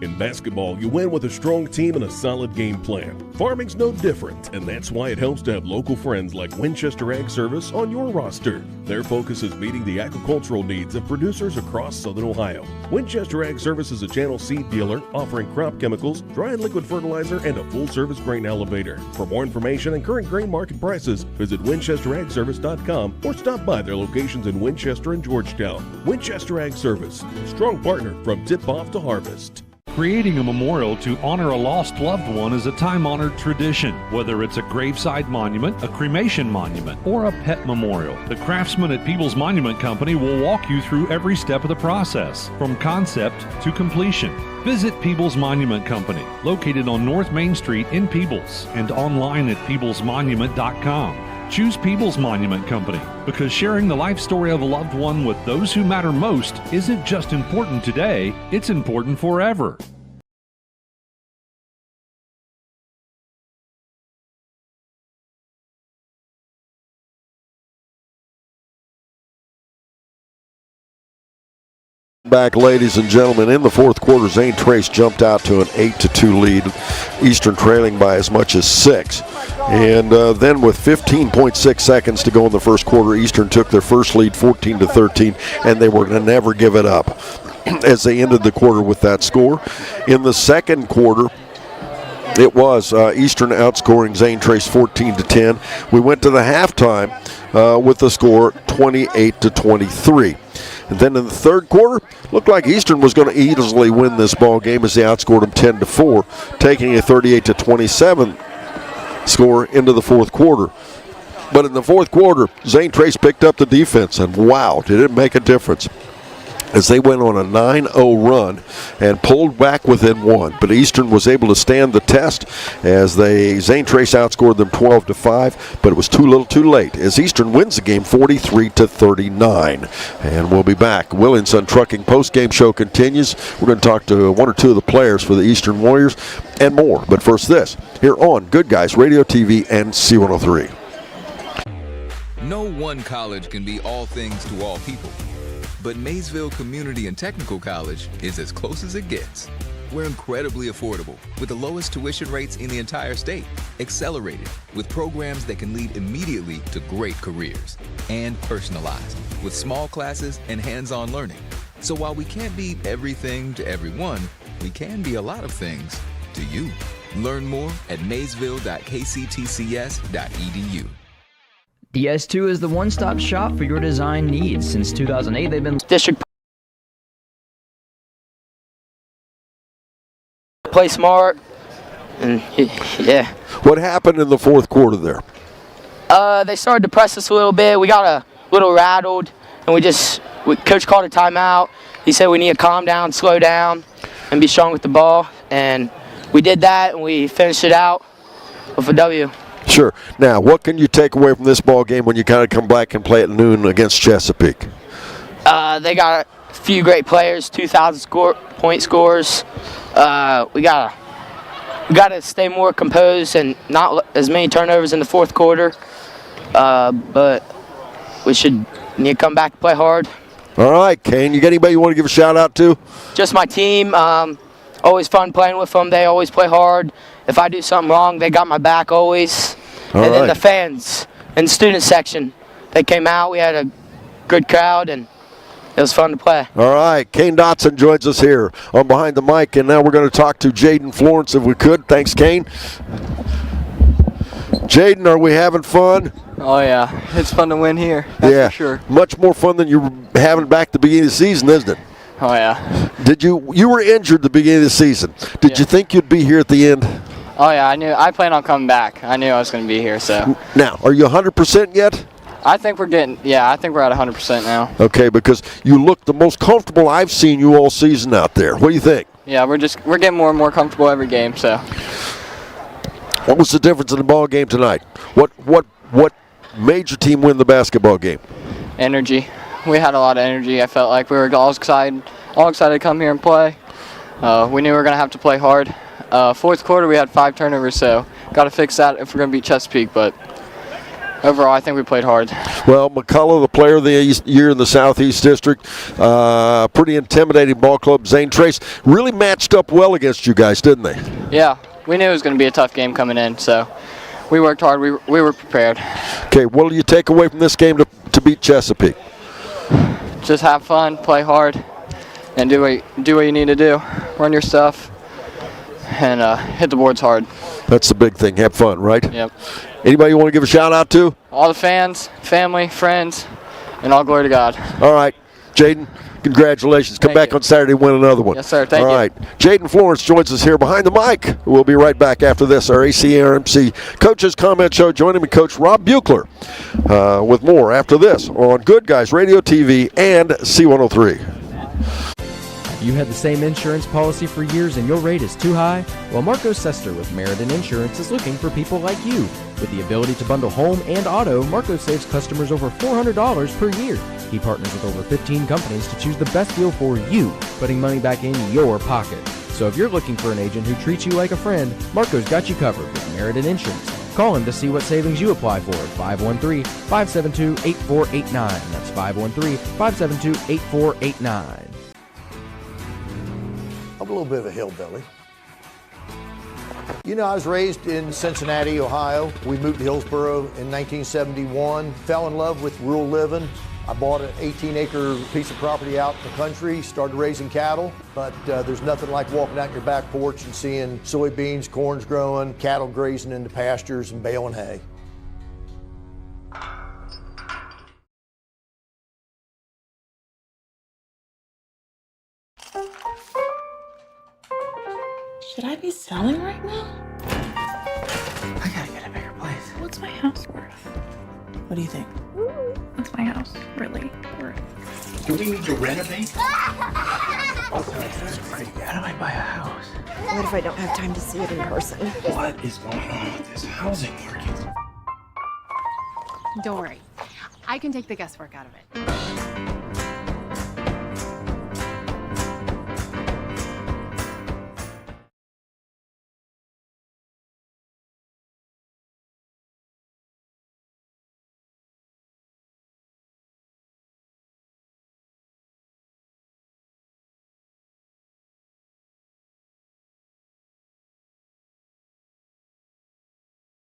In basketball, you win with a strong team and a solid game plan. Farming's no different, and that's why it helps to have local friends like Winchester Ag Service on your roster. Their focus is meeting the agricultural needs of producers across Southern Ohio. Winchester Ag Service is a channel seed dealer offering crop chemicals, dry and liquid fertilizer, and a full-service grain elevator. For more information and current grain market prices, visit winchesteragservice.com or stop by their locations in Winchester and Georgetown. Winchester Ag Service, strong partner from tip-off to harvest. Creating a memorial to honor a lost loved one is a time-honored tradition. Whether it's a graveside monument, a cremation monument, or a pet memorial, the craftsmen at Peebles Monument Company will walk you through every step of the process, from concept to completion. Visit Peebles Monument Company, located on North Main Street in Peebles, and online at peeblesmonument.com. Choose Peebles Monument Company because sharing the life story of a loved one with those who matter most isn't just important today, it's important forever. Back, ladies and gentlemen, in the fourth quarter, Zane Trace jumped out to an 8-2 lead. Eastern trailing by as much as 6. And then with 15.6 seconds to go in the first quarter, Eastern took their first lead 14-13, and they were going to never give it up as they ended the quarter with that score. In the second quarter, it was Eastern outscoring Zane Trace 14-10. We went to the halftime with the score 28-23. And then in the third quarter, looked like Eastern was going to easily win this ball game as they outscored them 10-4, taking a 38-27 score into the fourth quarter. But in the fourth quarter, Zane Trace picked up the defense, and wow, did it make a difference, as they went on a 9-0 run and pulled back within 1. But Eastern was able to stand the test as Zane Trace outscored them 12-5, but it was too little too late as Eastern wins the game 43-39. And we'll be back. Williamson Trucking post-game show continues. We're going to talk to one or two of the players for the Eastern Warriors and more. But first this, here on Good Guys Radio TV and C103. No one college can be all things to all people. But Maysville Community and Technical College is as close as it gets. We're incredibly affordable with the lowest tuition rates in the entire state, accelerated with programs that can lead immediately to great careers, and personalized with small classes and hands-on learning. So while we can't be everything to everyone, we can be a lot of things to you. Learn more at maysville.kctcs.edu. DS2 is the one-stop shop for your design needs. Since 2008, they've been district. Play smart, and yeah. What happened in the fourth quarter there? They started to press us a little bit. We got a little rattled, and Coach called a timeout. He said we need to calm down, slow down, and be strong with the ball. And we did that, and we finished it out with a W. Sure. Now, what can you take away from this ball game when you kind of come back and play at noon against Chesapeake? They got a few great players, 2,000 point scores. We gotta stay more composed and not as many turnovers in the fourth quarter. But we need to come back and play hard. All right, Kane. You got anybody you want to give a shout out to? Just my team. Always fun playing with them. They always play hard. If I do something wrong, they got my back always. And then the fans and student section, they came out. We had a good crowd, and it was fun to play. All right, Kane Dotson joins us here on Behind the Mic, and now we're going to talk to Jaden Florence if we could. Thanks, Kane. Jaden, are we having fun? Oh, yeah. It's fun to win here. That's for sure. Much more fun than you were having back at the beginning of the season, isn't it? Oh, yeah. You were injured at the beginning of the season. Did you think you'd be here at the end? Oh, yeah. I planned on coming back. I knew I was going to be here, so. Now, are you 100% yet? I think we're at 100% now. Okay, because you look the most comfortable I've seen you all season out there. What do you think? Yeah, we're getting more and more comfortable every game, so. What was the difference in the ball game tonight? What made your team win the basketball game? Energy. We had a lot of energy. I felt like we were all excited to come here and play. We knew we were going to have to play hard. Fourth quarter, we had 5 turnovers, so got to fix that if we're going to beat Chesapeake. But overall, I think we played hard. Well, McCullough, the player of the year in the Southeast District, pretty intimidating ball club. Zane Trace really matched up well against you guys, didn't they? Yeah, we knew it was going to be a tough game coming in, so we worked hard. We were prepared. Okay, what do you take away from this game to beat Chesapeake? Just have fun, play hard, and do what you need to do. Run your stuff, and hit the boards hard. That's the big thing. Have fun, right? Yep. Anybody you want to give a shout out to? All the fans, family, friends, and all glory to God. All right, Jaden, congratulations. Come back on Saturday and win another one. Yes, sir. Thank you. All right. Jaden Florence joins us here behind the mic. We'll be right back after this. Our ACRMC Coaches Comment Show. Joining me, Coach Rob Buechler, with more after this on Good Guys Radio TV and C103. You had the same insurance policy for years and your rate is too high? Well, Marco Sester with Meriden Insurance is looking for people like you. With the ability to bundle home and auto, Marco saves customers over $400 per year. He partners with over 15 companies to choose the best deal for you, putting money back in your pocket. So if you're looking for an agent who treats you like a friend, Marco's got you covered with Meriden Insurance. Call him to see what savings you apply for at 513-572-8489. That's 513-572-8489. I'm a little bit of a hillbilly. You know, I was raised in Cincinnati, Ohio. We moved to Hillsboro in 1971, fell in love with rural living. I bought an 18-acre piece of property out in the country, started raising cattle, but there's nothing like walking out your back porch and seeing soybeans, corn's growing, cattle grazing in the pastures and baling hay. Should I be selling right now? I gotta get a bigger place. What's my house worth? What do you think? What's my house really worth? Do we need to renovate? Those are pretty good. How do I buy a house? What if I don't have time to see it in person? What is going on with this housing market? Don't worry. I can take the guesswork out of it.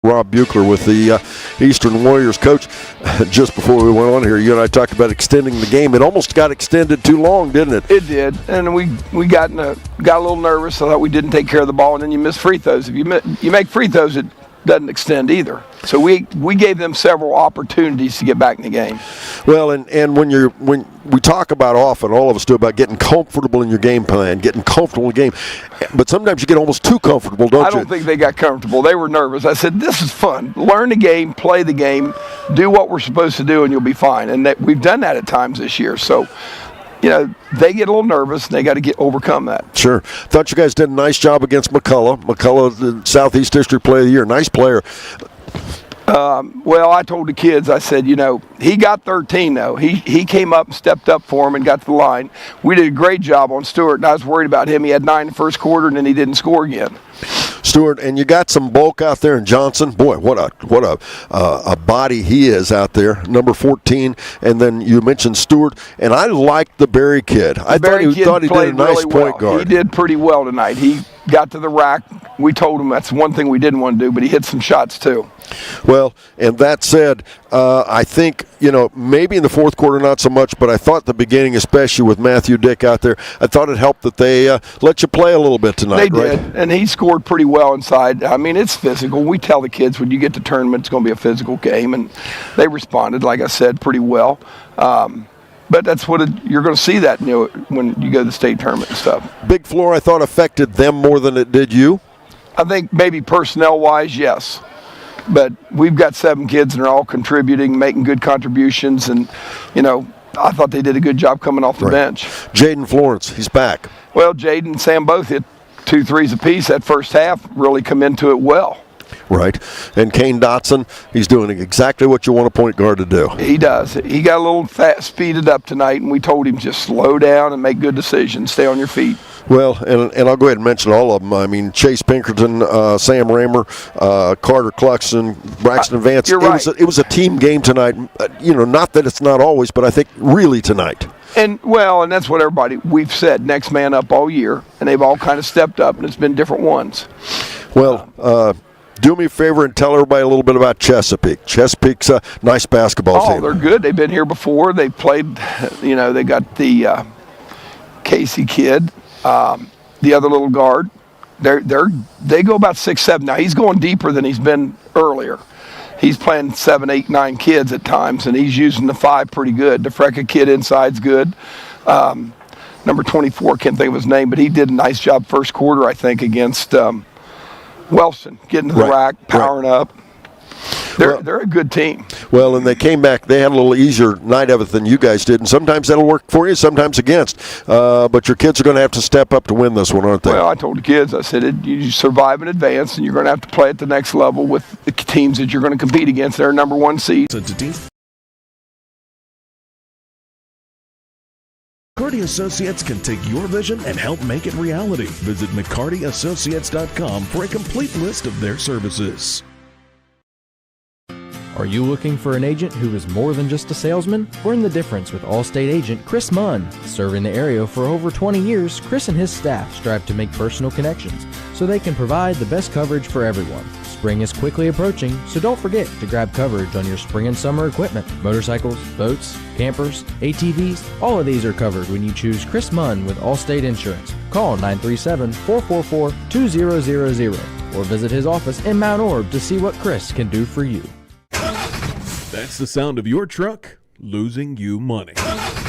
Rob Buechler with the Eastern Warriors. Coach, just before we went on here, you and I talked about extending the game. It almost got extended too long, didn't it? It did, and we got a little nervous. I thought we didn't take care of the ball, and then you miss free throws. If you make free throws, it doesn't extend either. So we gave them several opportunities to get back in the game. Well, and when we talk about often, all of us do, about getting comfortable in your game plan, getting comfortable in the game, but sometimes you get almost too comfortable, don't you? I don't think they got comfortable. They were nervous. I said, this is fun. Learn the game, play the game, do what we're supposed to do, and you'll be fine. And we've done that at times this year. So, you know, they get a little nervous, and they got to overcome that. Sure. Thought you guys did a nice job against McCullough. McCullough, the Southeast District Player of the Year. Nice player. Well, I told the kids, I said, you know, he got 13, though. He came up and stepped up for him and got to the line. We did a great job on Stewart, and I was worried about him. He had 9 in the first quarter, and then he didn't score again. Stewart, and you got some bulk out there in Johnson. Boy, what a body he is out there, number 14. And then you mentioned Stewart, and I liked the Berry kid. I thought he did a nice point guard. He did pretty well tonight. He got to the rack. We told him that's one thing we didn't want to do, but he hit some shots too. Well, and that said, I think, you know, maybe in the fourth quarter not so much, but I thought at the beginning, especially with Matthew Dick out there, I thought it helped that they let you play a little bit tonight. They did, and he scored pretty well inside. I mean, it's physical. We tell the kids when you get to tournament, it's going to be a physical game, and they responded, like I said, pretty well. But that's what you're going to see that, you know, when you go to the state tournament and stuff. Big floor, I thought, affected them more than it did you. I think maybe personnel-wise, yes. But we've got 7 kids, and they're all contributing, making good contributions, and, you know, I thought they did a good job coming off the bench. Jaden Florence, he's back. Well, Jaden and Sam both hit 2 threes apiece that first half, really come into it well. Right. And Kane Dotson, he's doing exactly what you want a point guard to do. He does. He got a little speeded up tonight, and we told him just slow down and make good decisions, stay on your feet. Well, and I'll go ahead and mention all of them. I mean, Chase Pinkerton, Sam Raymer, Carter Cluxton, Braxton Vance. You're right. It was a team game tonight. You know, not that it's not always, but I think really tonight. And that's what we've said, next man up all year, and they've all kind of stepped up, and it's been different ones. Well, do me a favor and tell everybody a little bit about Chesapeake. Chesapeake's a nice basketball team. Oh, they're good. They've been here before. They played, you know, they got the Casey kid, the other little guard. They go about 6'7". Now, he's going deeper than he's been earlier. He's playing 7, 8, 9 kids at times, and he's using the 5 pretty good. The Freca kid inside's good. Number 24, can't think of his name, but he did a nice job first quarter, I think, against Wellston, getting to the rack, powering up. They're a good team. Well, and they came back. They had a little easier night of it than you guys did, and sometimes that'll work for you, sometimes against. But your kids are going to have to step up to win this one, aren't they? Well, I told the kids, I said, you survive in advance, and you're going to have to play at the next level with the teams that you're going to compete against. They're number 1 seed. McCarty Associates can take your vision and help make it reality. Visit McCartyAssociates.com for a complete list of their services. Are you looking for an agent who is more than just a salesman? Learn the difference with Allstate agent Chris Munn. Serving the area for over 20 years, Chris and his staff strive to make personal connections so they can provide the best coverage for everyone. Spring is quickly approaching, so don't forget to grab coverage on your spring and summer equipment. Motorcycles, boats, campers, ATVs, all of these are covered when you choose Chris Munn with Allstate Insurance. Call 937-444-2000 or visit his office in Mount Orb to see what Chris can do for you. That's the sound of your truck losing you money.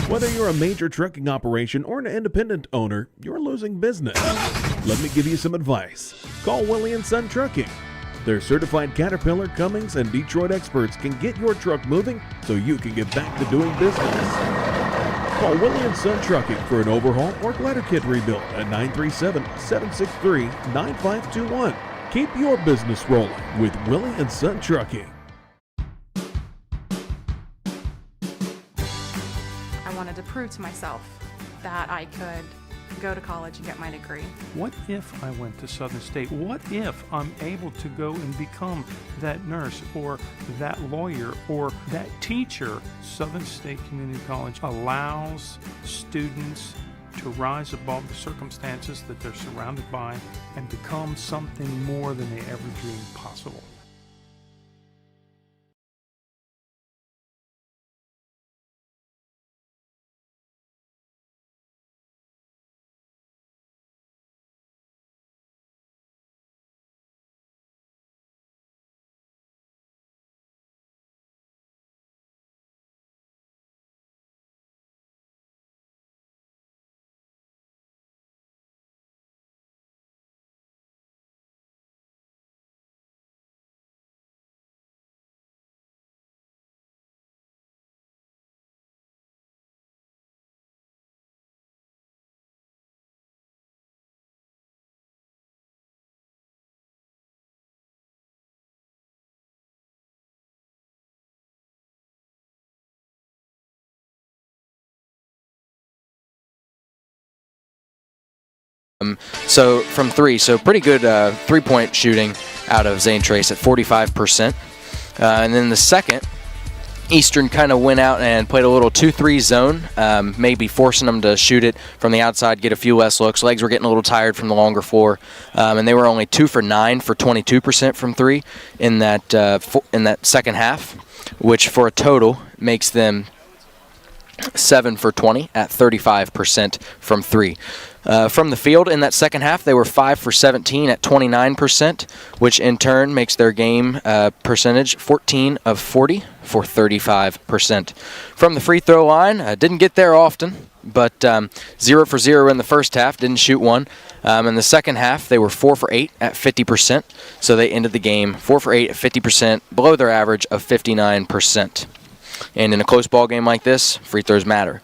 Whether you're a major trucking operation or an independent owner, you're losing business. Let me give you some advice. Call Willie & Son Trucking. Their certified Caterpillar, Cummins, and Detroit experts can get your truck moving so you can get back to doing business. Call Willie & Son Trucking for an overhaul or glider kit rebuild at 937-763-9521. Keep your business rolling with Willie & Son Trucking. I wanted to prove to myself that I could go to college and get my degree. What if I went to Southern State? What if I'm able to go and become that nurse or that lawyer or that teacher? Southern State Community College allows students to rise above the circumstances that they're surrounded by and become something more than they ever dreamed possible. So from three, so pretty good three-point shooting out of Zane Trace at 45%. And then the second, Eastern kind of went out and played a little 2-3 zone, maybe forcing them to shoot it from the outside, get a few less looks. Legs were getting a little tired from the longer floor, and they were only 2 for 9 for 22% from three in that second half, which for a total makes them 7 for 20 at 35% from three. From the field in that second half, they were 5 for 17 at 29%, which in turn makes their game percentage 14 of 40 for 35%. From the free throw line, didn't get there often, but 0 for 0 in the first half, didn't shoot one. In the second half, they were 4 for 8 at 50%, so they ended the game 4 for 8 at 50%, below their average of 59%. And in a close ball game like this, free throws matter.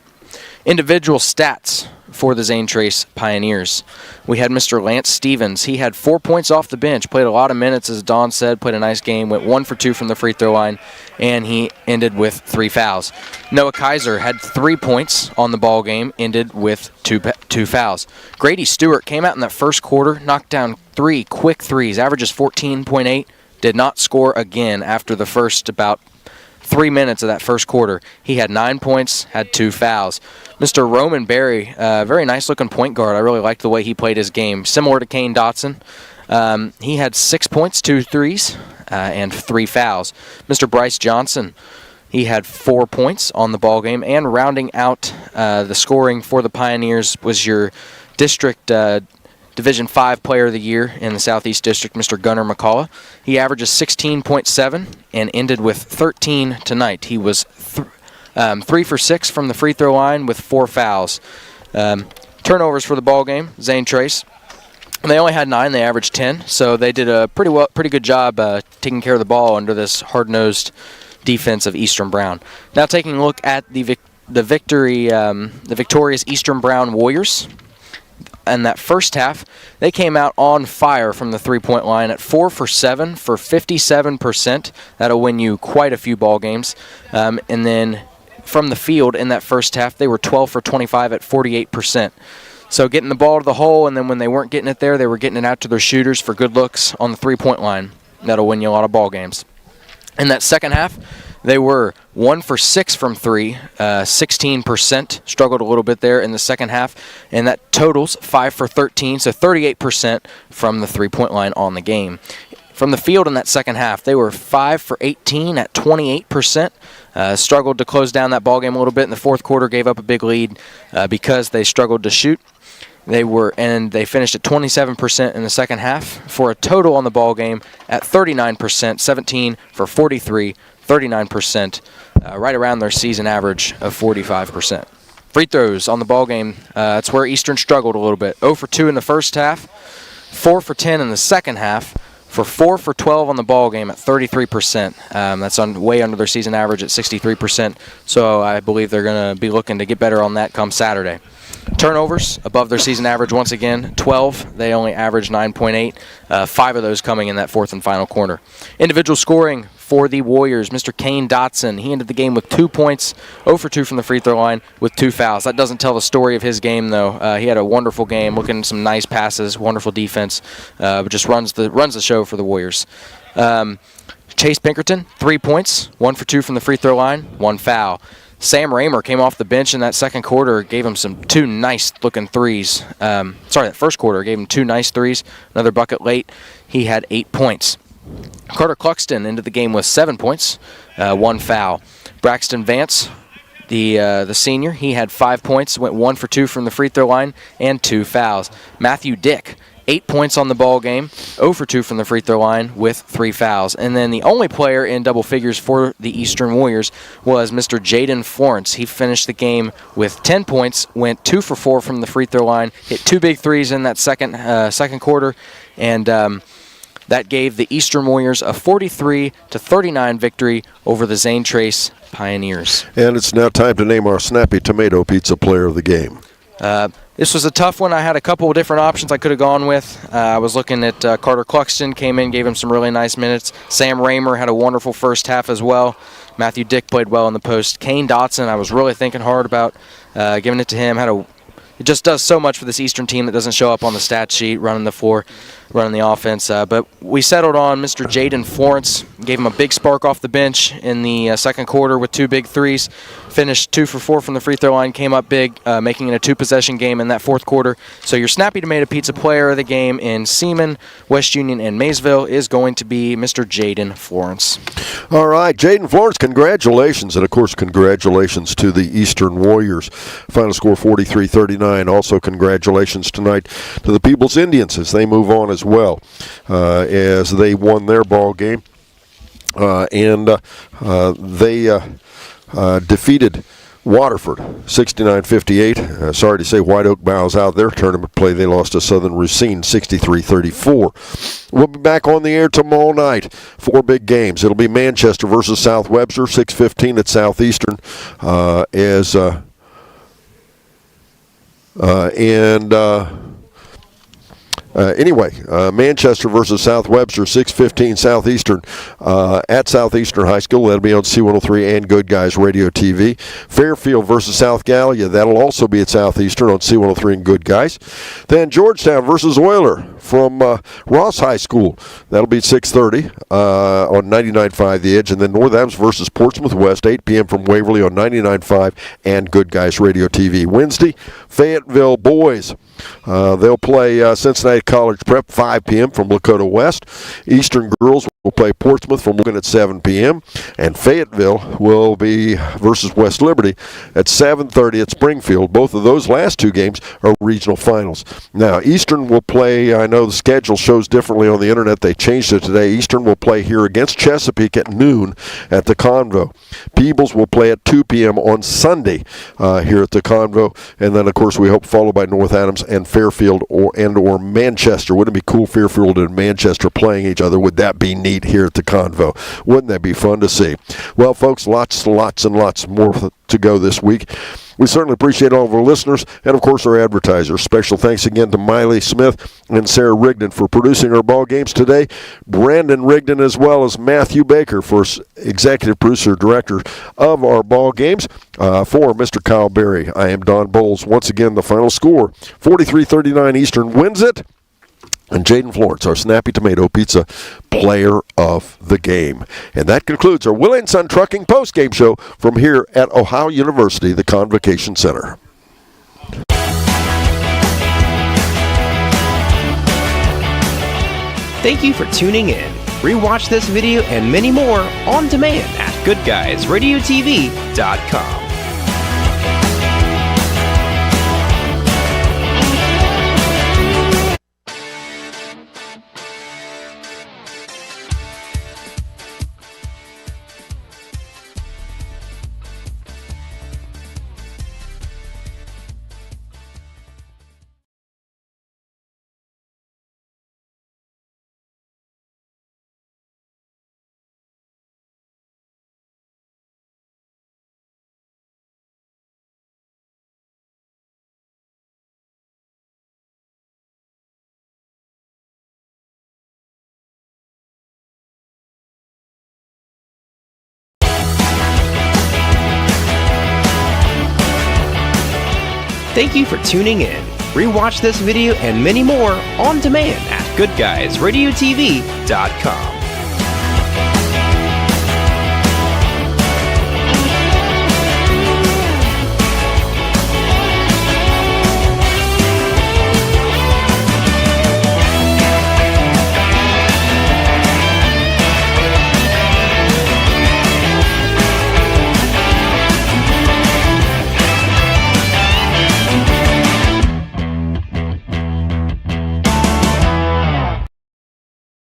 Individual stats for the Zane Trace Pioneers. We had Mr. Lance Stevens. He had 4 points off the bench, played a lot of minutes, as Don said, played a nice game, went 1 for 2 from the free throw line, and he ended with 3 fouls. Noah Kaiser had 3 points on the ball game, ended with two fouls. Grady Stewart came out in that first quarter, knocked down 3 quick threes, averages 14.8, did not score again after the first about 3 minutes of that first quarter. He had 9 points, had 2 fouls. Mr. Roman Berry, very nice-looking point guard. I really liked the way he played his game. Similar to Kane Dotson. He had 6 points, 2 threes, and 3 fouls. Mr. Bryce Johnson, he had 4 points on the ball game. And rounding out the scoring for the Pioneers was your district Division 5 Player of the Year in the Southeast District, Mr. Gunnar McCullough. He averages 16.7 and ended with 13 tonight. He was 3 for 6 from the free throw line with 4 fouls. Turnovers for the ball game, Zane Trace. They only had 9. They averaged 10, so they did a pretty good job taking care of the ball under this hard-nosed defense of Eastern Brown. Now taking a look at the victorious Eastern Brown Warriors. In that first half, they came out on fire from the three-point line at 4 for 7 for 57%. That'll win you quite a few ball games. And then from the field in that first half, they were 12 for 25 at 48%. So getting the ball to the hole, and then when they weren't getting it there, they were getting it out to their shooters for good looks on the three-point line. That'll win you a lot of ball games. In that second half, they were 1 for 6 from 3, 16%. Struggled a little bit there in the second half, and that totals 5 for 13, so 38% from the three-point line on the game. From the field in that second half, they were 5 for 18 at 28%. Struggled to close down that ball game a little bit in the fourth quarter, gave up a big lead because they struggled to shoot. They finished at 27% in the second half for a total on the ball game at 39%, 17 for 43, 39%, right around their season average of 45%. Free throws on the ball game, that's where Eastern struggled a little bit. 0 for 2 in the first half, 4 for 10 in the second half, for 4 for 12 on the ball game at 33%. That's way under their season average at 63%, so I believe they're going to be looking to get better on that come Saturday. Turnovers above their season average once again, 12. They only averaged 9.8, 5 of those coming in that fourth and final quarter. Individual scoring for the Warriors, Mr. Kane Dotson. He ended the game with 2 points, 0 for 2 from the free throw line with 2 fouls. That doesn't tell the story of his game, though. He had a wonderful game, looking at some nice passes, wonderful defense, but just runs the show for the Warriors. Chase Pinkerton, 3 points, 1 for 2 from the free throw line, 1 foul. Sam Raymer came off the bench in that second quarter, gave him 2 nice-looking threes. That first quarter gave him 2 nice threes, another bucket late. He had 8 points. Carter Cluxton ended the game with 7 points, 1 foul. Braxton Vance, the senior, he had 5 points, went 1 for 2 from the free throw line, and 2 fouls. Matthew Dick, 8 points on the ball game, 0 for 2 from the free throw line with 3 fouls. And then the only player in double figures for the Eastern Warriors was Mr. Jaden Florence. He finished the game with 10 points, went 2 for 4 from the free throw line, hit 2 big threes in that second quarter, and that gave the Eastern Warriors a 43-39 victory over the Zane Trace Pioneers. And it's now time to name our Snappy Tomato Pizza player of the game. This was a tough one. I had a couple of different options I could have gone with. I was looking at Carter Cluxton, came in, gave him some really nice minutes. Sam Raymer had a wonderful first half as well. Matthew Dick played well in the post. Kane Dotson, I was really thinking hard about giving it to him. It just does so much for this Eastern team that doesn't show up on the stat sheet, running the floor, running the offense. But we settled on Mr. Jaden Florence, gave him a big spark off the bench in the second quarter with 2 big threes. Finished 2 for 4 from the free throw line, came up big, making it a 2-possession game in that fourth quarter. So your Snappy Tomato Pizza player of the game in Seaman, West Union, and Maysville is going to be Mr. Jaden Florence. All right, Jaden Florence, congratulations. And, of course, congratulations to the Eastern Warriors. Final score 43-39. Also, congratulations tonight to the People's Indians as they move on as well, as they won their ball game. They defeated Waterford 69-58. Sorry to say White Oak bows out their tournament play. They lost to Southern Racine 63-34. We'll be back on the air tomorrow night. 4 big games. It'll be Manchester versus South Webster, 6:15 at Southeastern. Manchester versus South Webster, 6:15 Southeastern at Southeastern High School. That'll be on C103 and Good Guys Radio TV. Fairfield versus South Gallia. That'll also be at Southeastern on C103 and Good Guys. Then Georgetown versus Euler from Ross High School. That'll be 6:30 on 99.5 The Edge. And then North Adams versus Portsmouth West, 8 p.m. from Waverly on 99.5 and Good Guys Radio TV. Wednesday, Fayetteville boys. They'll play Cincinnati College Prep, 5 p.m. from Lakota West. Eastern girls will play Portsmouth from Logan at 7 p.m. And Fayetteville will be versus West Liberty at 7:30 at Springfield. Both of those last 2 games are regional finals. Now, Eastern will play, I know the schedule shows differently on the internet. They changed it today. Eastern will play here against Chesapeake at noon at the Convo. Peebles will play at 2 p.m. on Sunday here at the Convo. And then, of course, we hope followed by North Adams and Fairfield or Manchester. Wouldn't it be cool, Fairfield and Manchester playing each other? Would that be neat here at the Convo? Wouldn't that be fun to see? Well, folks, lots and lots more to go this week. We certainly appreciate all of our listeners and, of course, our advertisers. Special thanks again to Miley Smith and Sarah Rigdon for producing our ball games today. Brandon Rigdon, as well as Matthew Baker, for executive producer, director of our ball games. For Mr. Kyle Berry, I am Don Bowles. Once again, the final score, 43-39 Eastern wins it. And Jaden Florence, our Snappy Tomato Pizza Player of the Game. And that concludes our Willie & Son Trucking postgame show from here at Ohio University, the Convocation Center. Thank you for tuning in. Rewatch this video and many more on demand at goodguysradiotv.com. Thank you for tuning in. Rewatch this video and many more on demand at goodguysradiotv.com.